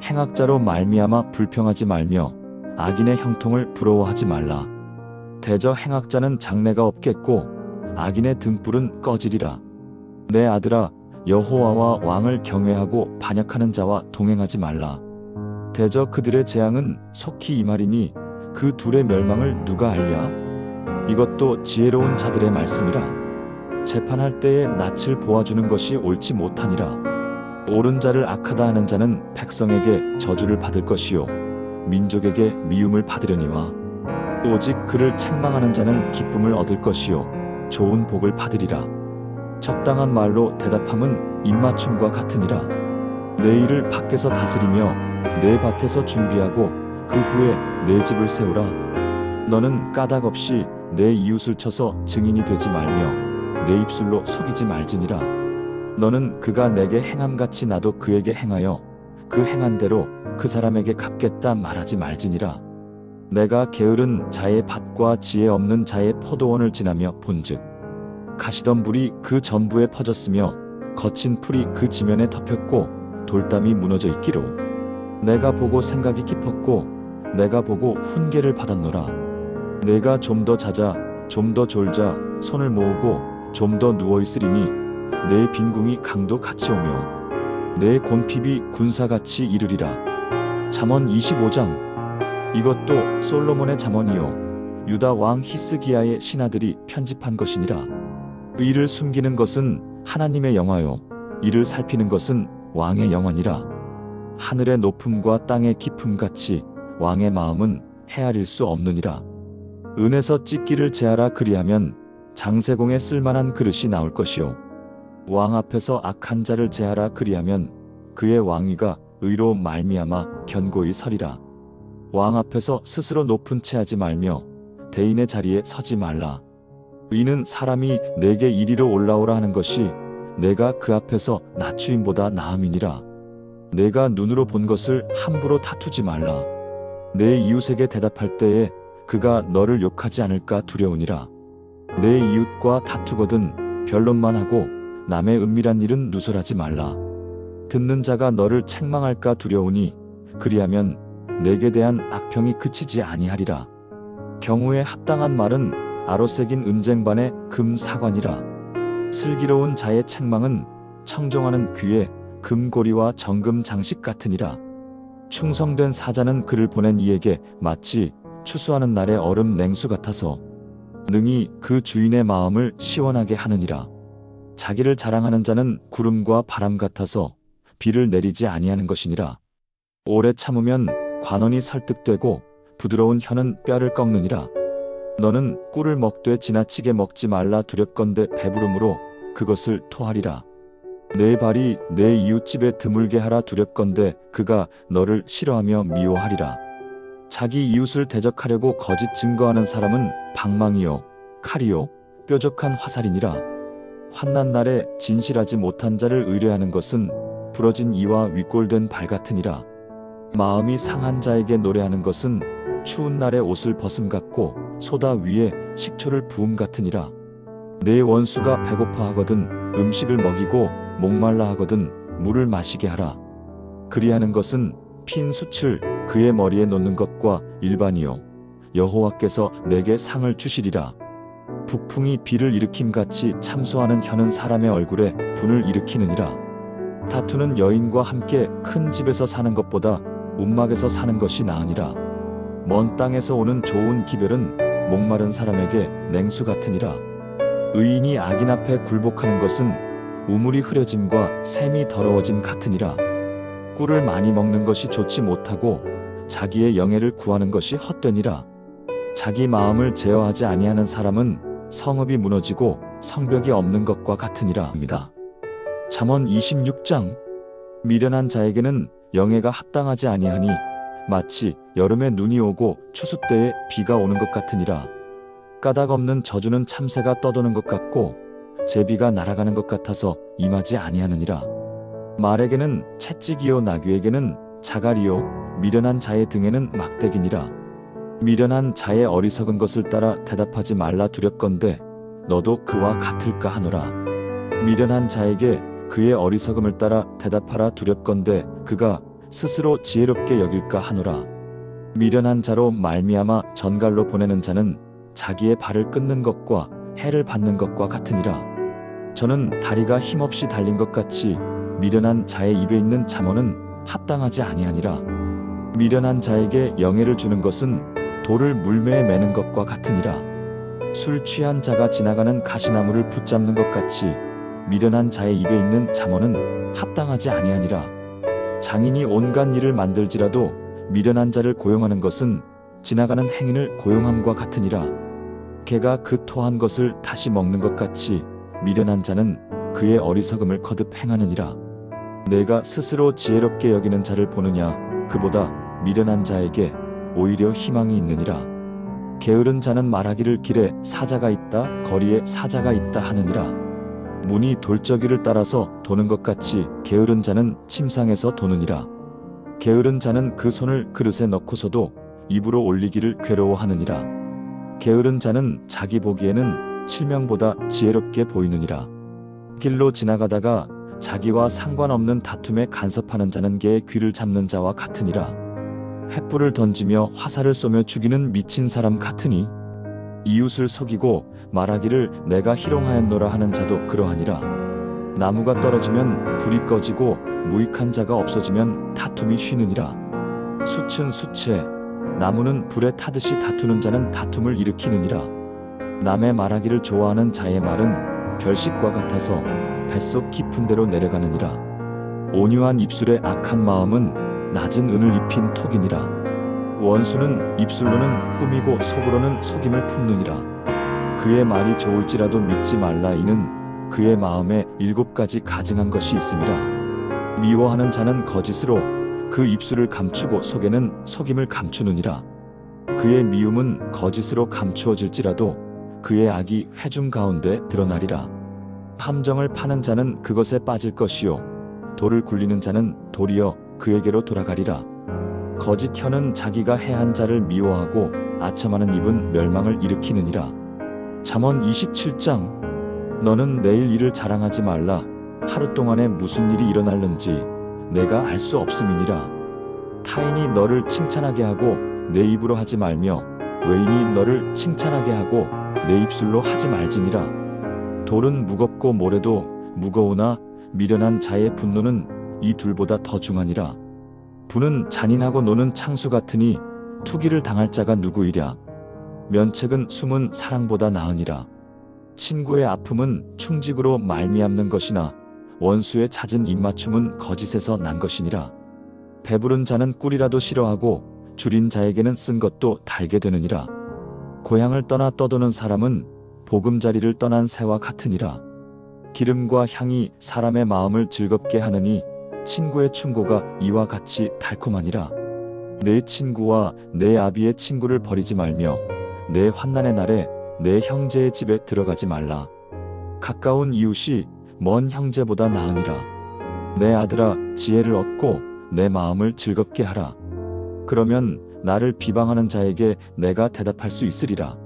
행악자로 말미암아 불평하지 말며 악인의 형통을 부러워하지 말라. 대저 행악자는 장래가 없겠고 악인의 등불은 꺼지리라. 내 아들아, 여호와와 왕을 경외하고 반역하는 자와 동행하지 말라. 대저 그들의 재앙은 속히 임하리니 그 둘의 멸망을 누가 알랴? 이것도 지혜로운 자들의 말씀이라. 재판할 때에 낯을 보아주는 것이 옳지 못하니라. 옳은 자를 악하다 하는 자는 백성에게 저주를 받을 것이요 민족에게 미움을 받으려니와 오직 그를 책망하는 자는 기쁨을 얻을 것이요 좋은 복을 받으리라. 적당한 말로 대답함은 입맞춤과 같으니라. 내 일을 밖에서 다스리며 내 밭에서 준비하고 그 후에 내 집을 세우라. 너는 까닭 없이 내 이웃을 쳐서 증인이 되지 말며 내 입술로 속이지 말지니라. 너는 그가 내게 행함같이 나도 그에게 행하여 그 행한 대로 그 사람에게 갚겠다 말하지 말지니라. 내가 게으른 자의 밭과 지혜 없는 자의 포도원을 지나며 본즉 가시던 불이 그 전부에 퍼졌으며 거친 풀이 그 지면에 덮였고 돌담이 무너져 있기로 내가 보고 생각이 깊었고 내가 보고 훈계를 받았노라. 내가 좀 더 자자, 좀 더 졸자, 손을 모으고 좀 더 누워 있으리니 내 빈궁이 강도 같이 오며 내 곤핍이 군사같이 이르리라. 잠언 25장. 이것도 솔로몬의 잠언이요 유다 왕 히스기야의 신하들이 편집한 것이니라. 이를 숨기는 것은 하나님의 영화요 이를 살피는 것은 왕의 영화니라. 하늘의 높음과 땅의 깊음같이 왕의 마음은 헤아릴 수 없느니라. 은에서 찢기를 제하라 그리하면 장세공에 쓸만한 그릇이 나올 것이요 왕 앞에서 악한 자를 제하라 그리하면 그의 왕위가 의로 말미암아 견고히 서리라. 왕 앞에서 스스로 높은 채 하지 말며 대인의 자리에 서지 말라. 이는 사람이 내게 이리로 올라오라 하는 것이 내가 그 앞에서 낮추임보다 나음이니라. 내가 눈으로 본 것을 함부로 다투지 말라. 내 이웃에게 대답할 때에 그가 너를 욕하지 않을까 두려우니라. 내 이웃과 다투거든 변론만 하고 남의 은밀한 일은 누설하지 말라. 듣는 자가 너를 책망할까 두려우니 그리하면 내게 대한 악평이 그치지 아니하리라. 경우에 합당한 말은 아로새긴 은쟁반의 금사관이라. 슬기로운 자의 책망은 청종하는 귀에 금고리와 정금 장식 같으니라. 충성된 사자는 그를 보낸 이에게 마치 추수하는 날의 얼음 냉수 같아서 능히 그 주인의 마음을 시원하게 하느니라. 자기를 자랑하는 자는 구름과 바람 같아서 비를 내리지 아니하는 것이니라. 오래 참으면 관원이 설득되고 부드러운 혀는 뼈를 꺾느니라. 너는 꿀을 먹되 지나치게 먹지 말라 두렵건대 배부름으로 그것을 토하리라. 내 발이 내 이웃집에 드물게 하라 두렵건대 그가 너를 싫어하며 미워하리라. 자기 이웃을 대적하려고 거짓 증거하는 사람은 방망이요 칼이요 뾰족한 화살이니라. 환난 날에 진실하지 못한 자를 의뢰하는 것은 부러진 이와 윗골된 발 같으니라. 마음이 상한 자에게 노래하는 것은 추운 날에 옷을 벗음 같고 소다 위에 식초를 부음 같으니라. 내 원수가 배고파 하거든 음식을 먹이고 목말라 하거든 물을 마시게 하라. 그리하는 것은 핀 숯을 그의 머리에 놓는 것과 일반이요 여호와께서 내게 상을 주시리라. 북풍이 비를 일으킴같이 참소하는 혀는 사람의 얼굴에 분을 일으키느니라. 다투는 여인과 함께 큰 집에서 사는 것보다 움막에서 사는 것이 나으니라. 먼 땅에서 오는 좋은 기별은 목마른 사람에게 냉수 같으니라. 의인이 악인 앞에 굴복하는 것은 우물이 흐려짐과 샘이 더러워짐 같으니라. 꿀을 많이 먹는 것이 좋지 못하고 자기의 영예를 구하는 것이 헛되니라. 자기 마음을 제어하지 아니하는 사람은 성읍이 무너지고 성벽이 없는 것과 같으니라 합니다. 잠언 26장. 미련한 자에게는 영예가 합당하지 아니하니 마치 여름에 눈이 오고 추수 때에 비가 오는 것 같으니라. 까닭 없는 저주는 참새가 떠도는 것 같고 제비가 날아가는 것 같아서 임하지 아니하느니라. 말에게는 채찍이요 나귀에게는 자갈이요 미련한 자의 등에는 막대기니라. 미련한 자의 어리석은 것을 따라 대답하지 말라 두렵건대 너도 그와 같을까 하노라. 미련한 자에게 그의 어리석음을 따라 대답하라 두렵건대 그가 스스로 지혜롭게 여길까 하노라. 미련한 자로 말미암아 전갈로 보내는 자는 자기의 발을 끊는 것과 해를 받는 것과 같으니라. 저는 다리가 힘없이 달린 것 같이 미련한 자의 입에 있는 잠언은 합당하지 아니하니라. 미련한 자에게 영예를 주는 것은 돌을 물매에 매는 것과 같으니라. 술 취한 자가 지나가는 가시나무를 붙잡는 것 같이 미련한 자의 입에 있는 잠언은 합당하지 아니하니라. 장인이 온갖 일을 만들지라도 미련한 자를 고용하는 것은 지나가는 행인을 고용함과 같으니라. 개가 그 토한 것을 다시 먹는 것 같이 미련한 자는 그의 어리석음을 거듭 행하느니라. 내가 스스로 지혜롭게 여기는 자를 보느냐 그보다 미련한 자에게 오히려 희망이 있느니라. 게으른 자는 말하기를 길에 사자가 있다 거리에 사자가 있다 하느니라. 문이 돌저귀를 따라서 도는 것 같이 게으른 자는 침상에서 도느니라. 게으른 자는 그 손을 그릇에 넣고서도 입으로 올리기를 괴로워하느니라. 게으른 자는 자기 보기에는 칠명보다 지혜롭게 보이느니라. 길로 지나가다가 자기와 상관없는 다툼에 간섭하는 자는 개의 귀를 잡는 자와 같으니라. 횃불을 던지며 화살을 쏘며 죽이는 미친 사람 같으니 이웃을 속이고 말하기를 내가 희롱하였노라 하는 자도 그러하니라. 나무가 떨어지면 불이 꺼지고 무익한 자가 없어지면 다툼이 쉬느니라. 숯은 숯에 나무는 불에 타듯이 다투는 자는 다툼을 일으키느니라. 남의 말하기를 좋아하는 자의 말은 별식과 같아서 뱃속 깊은 데로 내려가느니라. 온유한 입술의 악한 마음은 낮은 은을 입힌 톡이니라. 원수는 입술로는 꾸미고 속으로는 속임을 품느니라. 그의 말이 좋을지라도 믿지 말라. 이는 그의 마음에 7가지 가증한 것이 있음이라. 미워하는 자는 거짓으로 그 입술을 감추고 속에는 속임을 감추느니라. 그의 미움은 거짓으로 감추어질지라도 그의 악이 회중 가운데 드러나리라. 함정을 파는 자는 그것에 빠질 것이요 돌을 굴리는 자는 도리어 그에게로 돌아가리라. 거짓 혀는 자기가 해한 자를 미워하고 아첨하는 입은 멸망을 일으키느니라. 잠언 27장. 너는 내일 일을 자랑하지 말라. 하루 동안에 무슨 일이 일어날는지 내가 알 수 없음이니라. 타인이 너를 칭찬하게 하고 내 입으로 하지 말며 외인이 너를 칭찬하게 하고 내 입술로 하지 말지니라. 돌은 무겁고 모래도 무거우나 미련한 자의 분노는 이 둘보다 더 중하니라. 부는 잔인하고 노는 창수 같으니 투기를 당할 자가 누구이랴. 면책은 숨은 사랑보다 나으니라. 친구의 아픔은 충직으로 말미암는 것이나 원수의 잦은 입맞춤은 거짓에서 난 것이니라. 배부른 자는 꿀이라도 싫어하고 줄인 자에게는 쓴 것도 달게 되느니라. 고향을 떠나 떠도는 사람은 보금자리를 떠난 새와 같으니라. 기름과 향이 사람의 마음을 즐겁게 하느니 친구의 충고가 이와 같이 달콤하니라. 내 친구와 내 아비의 친구를 버리지 말며 내 환난의 날에 내 형제의 집에 들어가지 말라. 가까운 이웃이 먼 형제보다 나으니라. 내 아들아 지혜를 얻고 내 마음을 즐겁게 하라. 그러면 나를 비방하는 자에게 내가 대답할 수 있으리라.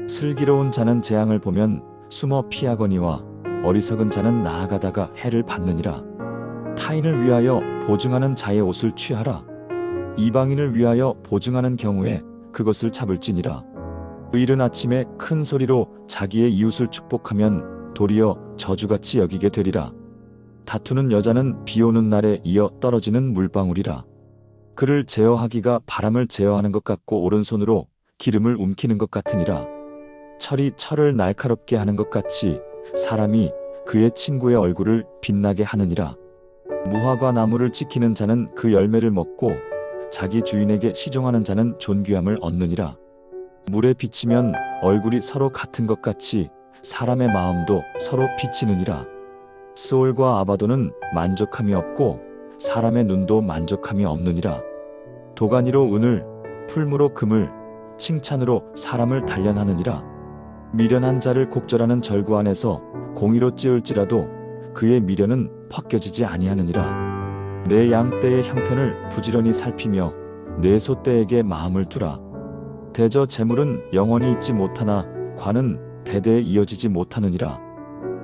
슬기로운 자는 재앙을 보면 숨어 피하거니와 어리석은 자는 나아가다가 해를 받느니라. 타인을 위하여 보증하는 자의 옷을 취하라. 이방인을 위하여 보증하는 경우에 그것을 잡을지니라. 이른 아침에 큰 소리로 자기의 이웃을 축복하면 도리어 저주같이 여기게 되리라. 다투는 여자는 비 오는 날에 이어 떨어지는 물방울이라. 그를 제어하기가 바람을 제어하는 것 같고 오른손으로 기름을 움키는 것 같으니라. 철이 철을 날카롭게 하는 것 같이 사람이 그의 친구의 얼굴을 빛나게 하느니라. 무화과 나무를 지키는 자는 그 열매를 먹고 자기 주인에게 시종하는 자는 존귀함을 얻느니라. 물에 비치면 얼굴이 서로 같은 것 같이 사람의 마음도 서로 비치느니라. 스올과 아바도는 만족함이 없고 사람의 눈도 만족함이 없느니라. 도가니로 은을, 풀무로 금을, 칭찬으로 사람을 단련하느니라. 미련한 자를 곡절하는 절구 안에서 공의로 찌을지라도 그의 미련은 벗겨지지 아니하느니라. 내 양떼의 형편을 부지런히 살피며 내 소떼에게 마음을 두라. 대저 재물은 영원히 있지 못하나 관은 대대에 이어지지 못하느니라.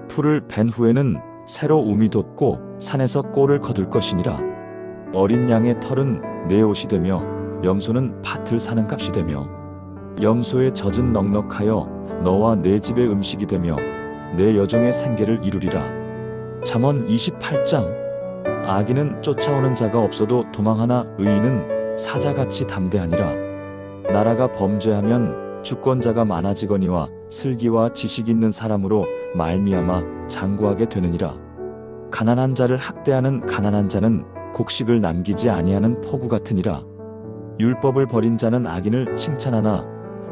풀을 벤 후에는 새로 움이 돋고 산에서 꼴을 거둘 것이니라. 어린 양의 털은 내 옷이 되며 염소는 밭을 사는 값이 되며 염소의 젖은 넉넉하여 너와 내 집의 음식이 되며 내 여종의 생계를 이루리라. 잠언 28장. 악인은 쫓아오는 자가 없어도 도망하나 의인은 사자같이 담대하니라. 나라가 범죄하면 주권자가 많아지거니와 슬기와 지식 있는 사람으로 말미암아 장구하게 되느니라. 가난한 자를 학대하는 가난한 자는 곡식을 남기지 아니하는 포구 같으니라. 율법을 버린 자는 악인을 칭찬하나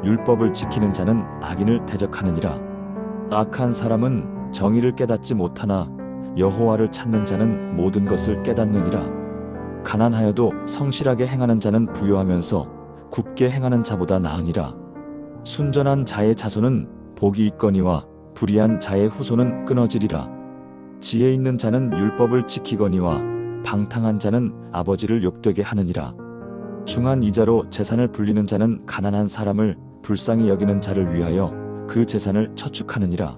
율법을 지키는 자는 악인을 대적하느니라. 악한 사람은 정의를 깨닫지 못하나 여호와를 찾는 자는 모든 것을 깨닫느니라. 가난하여도 성실하게 행하는 자는 부요하면서 굽게 행하는 자보다 나으니라. 순전한 자의 자손은 복이 있거니와 불의한 자의 후손은 끊어지리라. 지혜 있는 자는 율법을 지키거니와 방탕한 자는 아버지를 욕되게 하느니라. 중한 이자로 재산을 불리는 자는 가난한 사람을 불쌍히 여기는 자를 위하여 그 재산을 저축하느니라.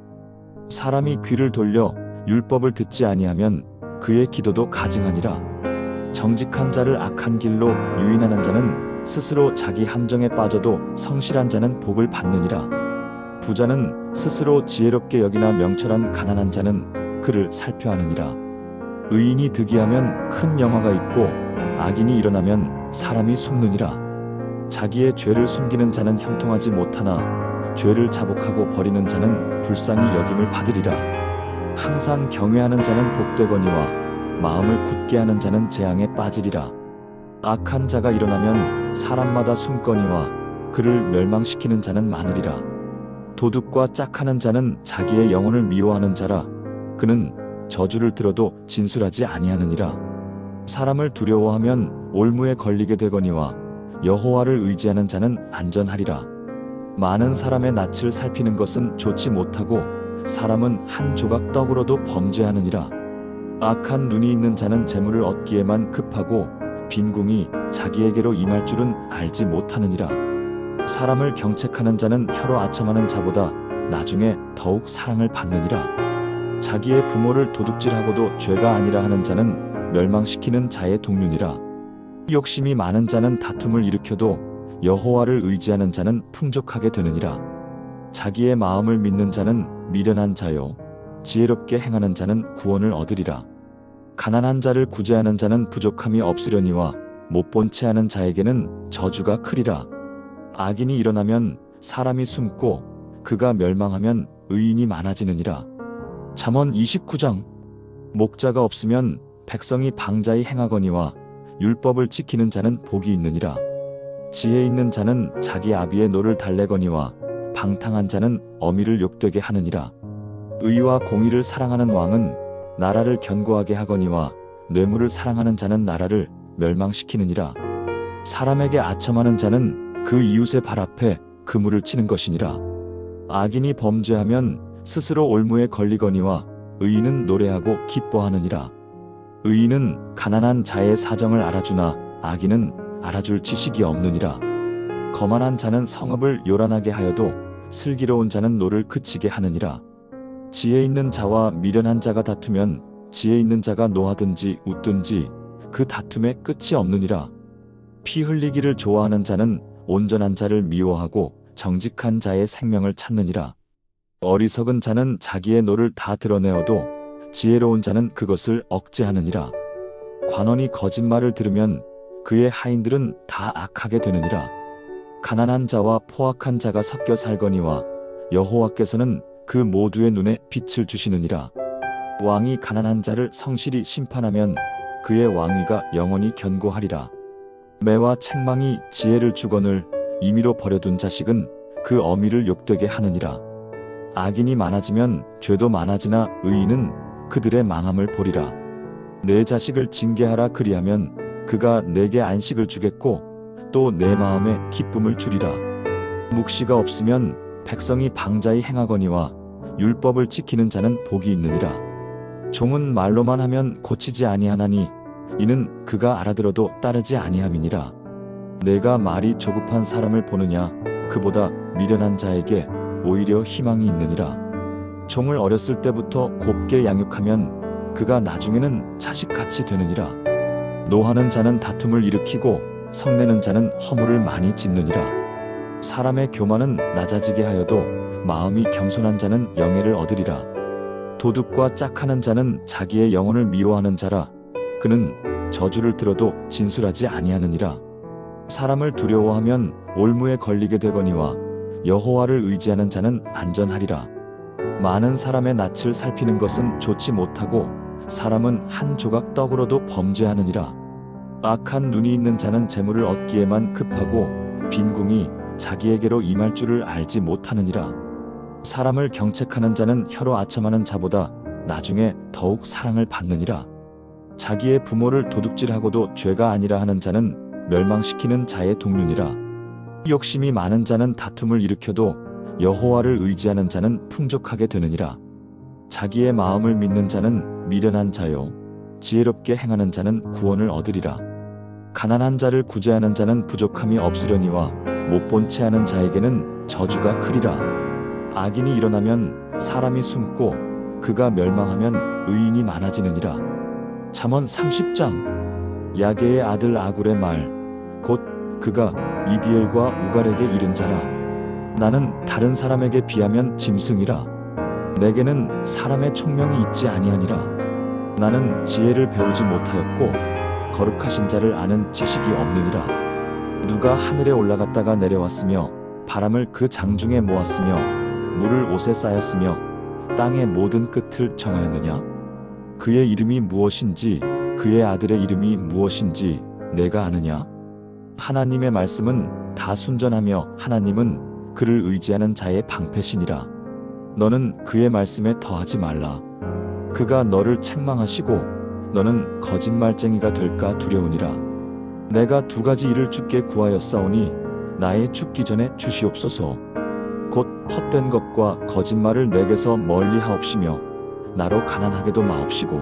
사람이 귀를 돌려 율법을 듣지 아니하면 그의 기도도 가증하니라. 정직한 자를 악한 길로 유인하는 자는 스스로 자기 함정에 빠져도 성실한 자는 복을 받느니라. 부자는 스스로 지혜롭게 여기나 명철한 가난한 자는 그를 살펴하느니라. 의인이 득이하면 큰 영화가 있고 악인이 일어나면 사람이 숨느니라. 자기의 죄를 숨기는 자는 형통하지 못하나 죄를 자복하고 버리는 자는 불쌍히 여김을 받으리라. 항상 경외하는 자는 복되거니와 마음을 굳게 하는 자는 재앙에 빠지리라. 악한 자가 일어나면 사람마다 숨거니와 그를 멸망시키는 자는 많으리라. 도둑과 짝하는 자는 자기의 영혼을 미워하는 자라. 그는 저주를 들어도 진술하지 아니하느니라. 사람을 두려워하면 올무에 걸리게 되거니와 여호와를 의지하는 자는 안전하리라. 많은 사람의 낯을 살피는 것은 좋지 못하고 사람은 한 조각 떡으로도 범죄하느니라. 악한 눈이 있는 자는 재물을 얻기에만 급하고 빈궁이 자기에게로 임할 줄은 알지 못하느니라. 사람을 경책하는 자는 혀로 아첨하는 자보다 나중에 더욱 사랑을 받느니라. 자기의 부모를 도둑질하고도 죄가 아니라 하는 자는 멸망시키는 자의 동류니라. 욕심이 많은 자는 다툼을 일으켜도 여호와를 의지하는 자는 풍족하게 되느니라. 자기의 마음을 믿는 자는 미련한 자요 지혜롭게 행하는 자는 구원을 얻으리라. 가난한 자를 구제하는 자는 부족함이 없으려니와 못본 채 하는 자에게는 저주가 크리라. 악인이 일어나면 사람이 숨고 그가 멸망하면 의인이 많아지느니라. 잠언 29장. 목자가 없으면 백성이 방자히 행하거니와 율법을 지키는 자는 복이 있느니라. 지혜 있는 자는 자기 아비의 노를 달래거니와 방탕한 자는 어미를 욕되게 하느니라. 의와 공의를 사랑하는 왕은 나라를 견고하게 하거니와 뇌물을 사랑하는 자는 나라를 멸망시키느니라. 사람에게 아첨하는 자는 그 이웃의 발 앞에 그물을 치는 것이니라. 악인이 범죄하면 스스로 올무에 걸리거니와 의인은 노래하고 기뻐하느니라. 의인은 가난한 자의 사정을 알아주나 악인은 알아줄 지식이 없느니라. 거만한 자는 성읍을 요란하게 하여도 슬기로운 자는 노를 그치게 하느니라. 지혜 있는 자와 미련한 자가 다투면 지혜 있는 자가 노하든지 웃든지 그 다툼에 끝이 없느니라. 피 흘리기를 좋아하는 자는 온전한 자를 미워하고 정직한 자의 생명을 찾느니라. 어리석은 자는 자기의 노를 다 드러내어도 지혜로운 자는 그것을 억제하느니라. 관원이 거짓말을 들으면 그의 하인들은 다 악하게 되느니라. 가난한 자와 포악한 자가 섞여 살거니와 여호와께서는 그 모두의 눈에 빛을 주시느니라. 왕이 가난한 자를 성실히 심판하면 그의 왕위가 영원히 견고하리라. 매와 책망이 지혜를 주거늘 임의로 버려둔 자식은 그 어미를 욕되게 하느니라. 악인이 많아지면 죄도 많아지나 의인은 그들의 망함을 보리라. 내 자식을 징계하라 그리하면 그가 내게 안식을 주겠고 또 내 마음에 기쁨을 주리라. 묵시가 없으면 백성이 방자히 행하거니와 율법을 지키는 자는 복이 있느니라. 종은 말로만 하면 고치지 아니하나니 이는 그가 알아들어도 따르지 아니함이니라. 내가 말이 조급한 사람을 보느냐 그보다 미련한 자에게 오히려 희망이 있느니라. 종을 어렸을 때부터 곱게 양육하면 그가 나중에는 자식같이 되느니라. 노하는 자는 다툼을 일으키고 성내는 자는 허물을 많이 짓느니라. 사람의 교만은 낮아지게 하여도 마음이 겸손한 자는 영예를 얻으리라. 도둑과 짝하는 자는 자기의 영혼을 미워하는 자라. 그는 저주를 들어도 진술하지 아니하느니라. 사람을 두려워하면 올무에 걸리게 되거니와 여호와를 의지하는 자는 안전하리라. 많은 사람의 낯을 살피는 것은 좋지 못하고 사람은 한 조각 떡으로도 범죄하느니라. 악한 눈이 있는 자는 재물을 얻기에만 급하고 빈궁이 자기에게로 임할 줄을 알지 못하느니라. 사람을 경책하는 자는 혀로 아첨하는 자보다 나중에 더욱 사랑을 받느니라. 자기의 부모를 도둑질하고도 죄가 아니라 하는 자는 멸망시키는 자의 동류니라. 욕심이 많은 자는 다툼을 일으켜도 여호와를 의지하는 자는 풍족하게 되느니라. 자기의 마음을 믿는 자는 미련한 자요 지혜롭게 행하는 자는 구원을 얻으리라. 가난한 자를 구제하는 자는 부족함이 없으려니와 못본 채 하는 자에게는 저주가 크리라. 악인이 일어나면 사람이 숨고 그가 멸망하면 의인이 많아지느니라. 잠언 30장. 야게의 아들 아굴의 말 곧 그가 이디엘과 우갈에게 이른 자라. 나는 다른 사람에게 비하면 짐승이라. 내게는 사람의 총명이 있지 아니하니라. 나는 지혜를 배우지 못하였고 거룩하신 자를 아는 지식이 없느니라. 누가 하늘에 올라갔다가 내려왔으며 바람을 그 장중에 모았으며 물을 옷에 쌓였으며 땅의 모든 끝을 정하였느냐? 그의 이름이 무엇인지 그의 아들의 이름이 무엇인지 내가 아느냐? 하나님의 말씀은 다 순전하며 하나님은 그를 의지하는 자의 방패시니라. 너는 그의 말씀에 더하지 말라. 그가 너를 책망하시고 너는 거짓말쟁이가 될까 두려우니라. 내가 두 가지 일을 주께 구하였사오니 나의 죽기 전에 주시옵소서. 곧 헛된 것과 거짓말을 내게서 멀리 하옵시며 나로 가난하게도 마옵시고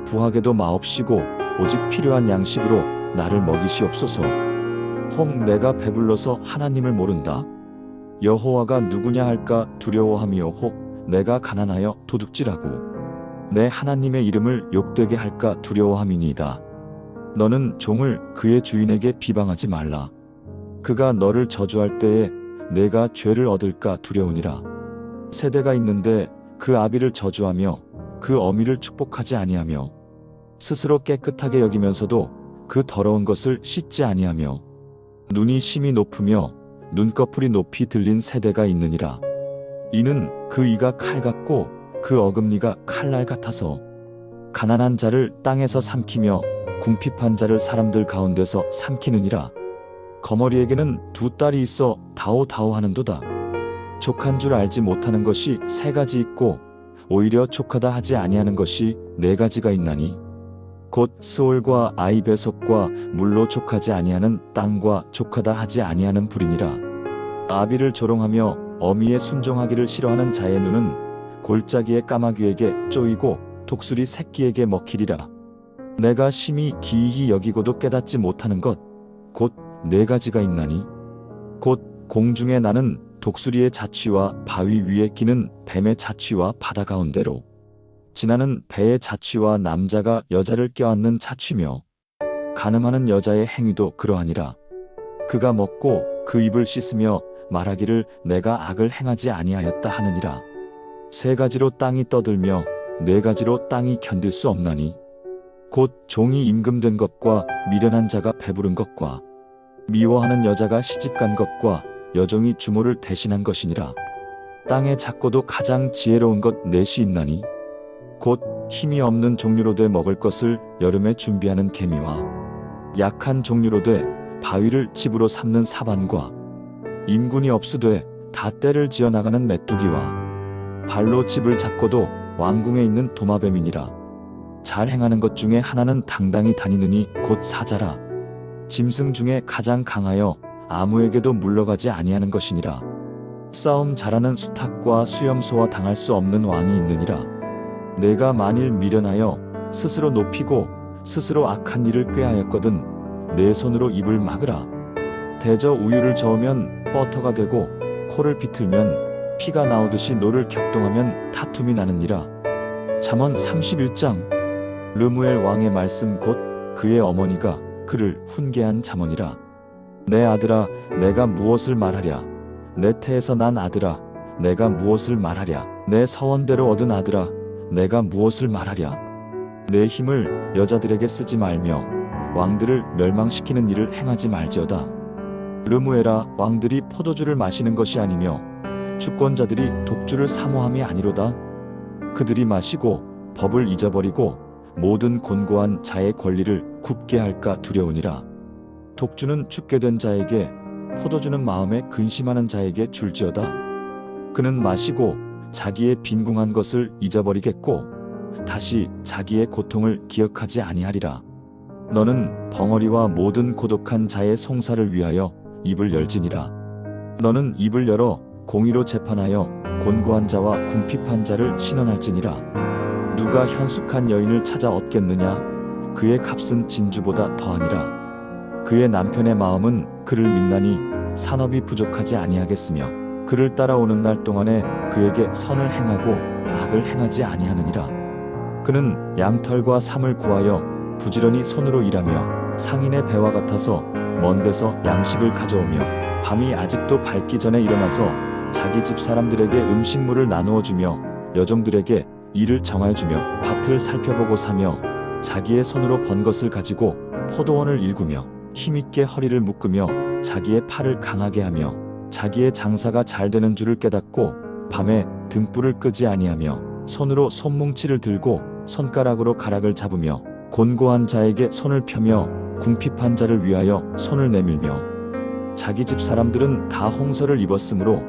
부하게도 마옵시고 오직 필요한 양식으로 나를 먹이시옵소서. 혹 내가 배불러서 하나님을 모른다. 여호와가 누구냐 할까 두려워하며 혹 내가 가난하여 도둑질하고 내 하나님의 이름을 욕되게 할까 두려워함이니이다. 너는 종을 그의 주인에게 비방하지 말라. 그가 너를 저주할 때에 내가 죄를 얻을까 두려우니라. 세대가 있는데 그 아비를 저주하며 그 어미를 축복하지 아니하며 스스로 깨끗하게 여기면서도 그 더러운 것을 씻지 아니하며 눈이 심히 높으며 눈꺼풀이 높이 들린 세대가 있느니라. 이는 그 이가 칼 같고 그 어금니가 칼날 같아서 가난한 자를 땅에서 삼키며 궁핍한 자를 사람들 가운데서 삼키느니라. 거머리에게는 두 딸이 있어 다오다오 하는도다. 족한 줄 알지 못하는 것이 세 가지 있고 오히려 족하다 하지 아니하는 것이 네 가지가 있나니 곧 스올과 아이베석과 물로 족하지 아니하는 땅과 족하다 하지 아니하는 불이니라. 아비를 조롱하며 어미의 순종하기를 싫어하는 자의 눈은 골짜기의 까마귀에게 쪼이고 독수리 새끼에게 먹히리라. 내가 심히 기이히 여기고도 깨닫지 못하는 것 곧 네 가지가 있나니 곧 공중에 나는 독수리의 자취와 바위 위에 기는 뱀의 자취와 바다 가운데로 지나는 배의 자취와 남자가 여자를 껴안는 자취며 간음하는 여자의 행위도 그러하니라. 그가 먹고 그 입을 씻으며 말하기를 내가 악을 행하지 아니하였다 하느니라. 세 가지로 땅이 떠들며 네 가지로 땅이 견딜 수 없나니 곧 종이 임금된 것과 미련한 자가 배부른 것과 미워하는 여자가 시집간 것과 여종이 주모를 대신한 것이니라. 땅에 작고도 가장 지혜로운 것 넷이 있나니 곧 힘이 없는 종류로 돼 먹을 것을 여름에 준비하는 개미와 약한 종류로 돼 바위를 집으로 삼는 사반과 임군이 없으되 다 떼를 지어 나가는 메뚜기와 발로 집을 잡고도 왕궁에 있는 도마뱀이니라. 잘 행하는 것 중에 하나는 당당히 다니느니 곧 사자라. 짐승 중에 가장 강하여 아무에게도 물러가지 아니하는 것이니라. 싸움 잘하는 수탉과 수염소와 당할 수 없는 왕이 있느니라. 내가 만일 미련하여 스스로 높이고 스스로 악한 일을 꾀하였거든 내 손으로 입을 막으라. 대저 우유를 저으면 버터가 되고 코를 비틀면 피가 나오듯이 노를 격동하면 다툼이 나느니라. 잠언 31장. 르무엘 왕의 말씀 곧 그의 어머니가 그를 훈계한 잠언이라. 내 아들아 내가 무엇을 말하랴. 내 태에서 난 아들아 내가 무엇을 말하랴. 내 서원대로 얻은 아들아 내가 무엇을 말하랴. 내 힘을 여자들에게 쓰지 말며 왕들을 멸망시키는 일을 행하지 말지어다. 르무엘아 왕들이 포도주를 마시는 것이 아니며 주권자들이 독주를 사모함이 아니로다. 그들이 마시고 법을 잊어버리고 모든 곤고한 자의 권리를 굽게 할까 두려우니라. 독주는 죽게 된 자에게 포도주는 마음에 근심하는 자에게 줄지어다. 그는 마시고 자기의 빈궁한 것을 잊어버리겠고 다시 자기의 고통을 기억하지 아니하리라. 너는 벙어리와 모든 고독한 자의 송사를 위하여 입을 열지니라. 너는 입을 열어 공의로 재판하여 곤고한 자와 궁핍한 자를 신원할지니라. 누가 현숙한 여인을 찾아 얻겠느냐. 그의 값은 진주보다 더하니라. 그의 남편의 마음은 그를 믿나니 산업이 부족하지 아니하겠으며 그를 따라오는 날 동안에 그에게 선을 행하고 악을 행하지 아니하느니라. 그는 양털과 삼을 구하여 부지런히 손으로 일하며 상인의 배와 같아서 먼 데서 양식을 가져오며 밤이 아직도 밝기 전에 일어나서 자기 집 사람들에게 음식물을 나누어 주며 여종들에게 일을 정해주며 밭을 살펴보고 사며 자기의 손으로 번 것을 가지고 포도원을 일구며 힘있게 허리를 묶으며 자기의 팔을 강하게 하며 자기의 장사가 잘 되는 줄을 깨닫고 밤에 등불을 끄지 아니하며 손으로 손뭉치를 들고 손가락으로 가락을 잡으며 곤고한 자에게 손을 펴며 궁핍한 자를 위하여 손을 내밀며 자기 집 사람들은 다 홍서를 입었으므로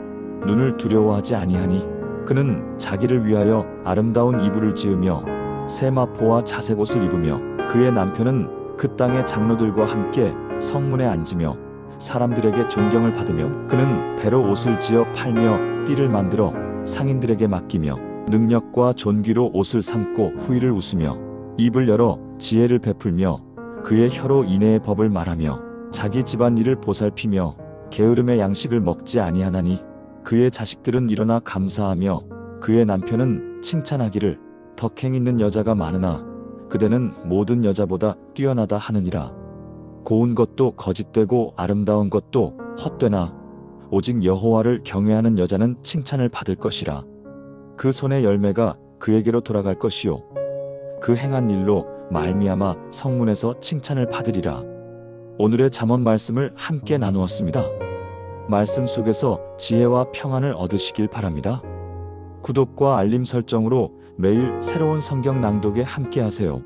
눈을 두려워하지 아니하니 그는 자기를 위하여 아름다운 이불을 지으며 새 마포와 자색 옷을 입으며 그의 남편은 그 땅의 장로들과 함께 성문에 앉으며 사람들에게 존경을 받으며 그는 배로 옷을 지어 팔며 띠를 만들어 상인들에게 맡기며 능력과 존귀로 옷을 삼고 후일을 웃으며 입을 열어 지혜를 베풀며 그의 혀로 인애의 법을 말하며 자기 집안 일을 보살피며 게으름의 양식을 먹지 아니하나니 그의 자식들은 일어나 감사하며 그의 남편은 칭찬하기를 덕행 있는 여자가 많으나 그대는 모든 여자보다 뛰어나다 하느니라. 고운 것도 거짓되고 아름다운 것도 헛되나 오직 여호와를 경외하는 여자는 칭찬을 받을 것이라. 그 손의 열매가 그에게로 돌아갈 것이요 그 행한 일로 말미암아 성문에서 칭찬을 받으리라. 오늘의 잠언 말씀을 함께 나누었습니다. 말씀 속에서 지혜와 평안을 얻으시길 바랍니다. 구독과 알림 설정으로 매일 새로운 성경 낭독에 함께 하세요.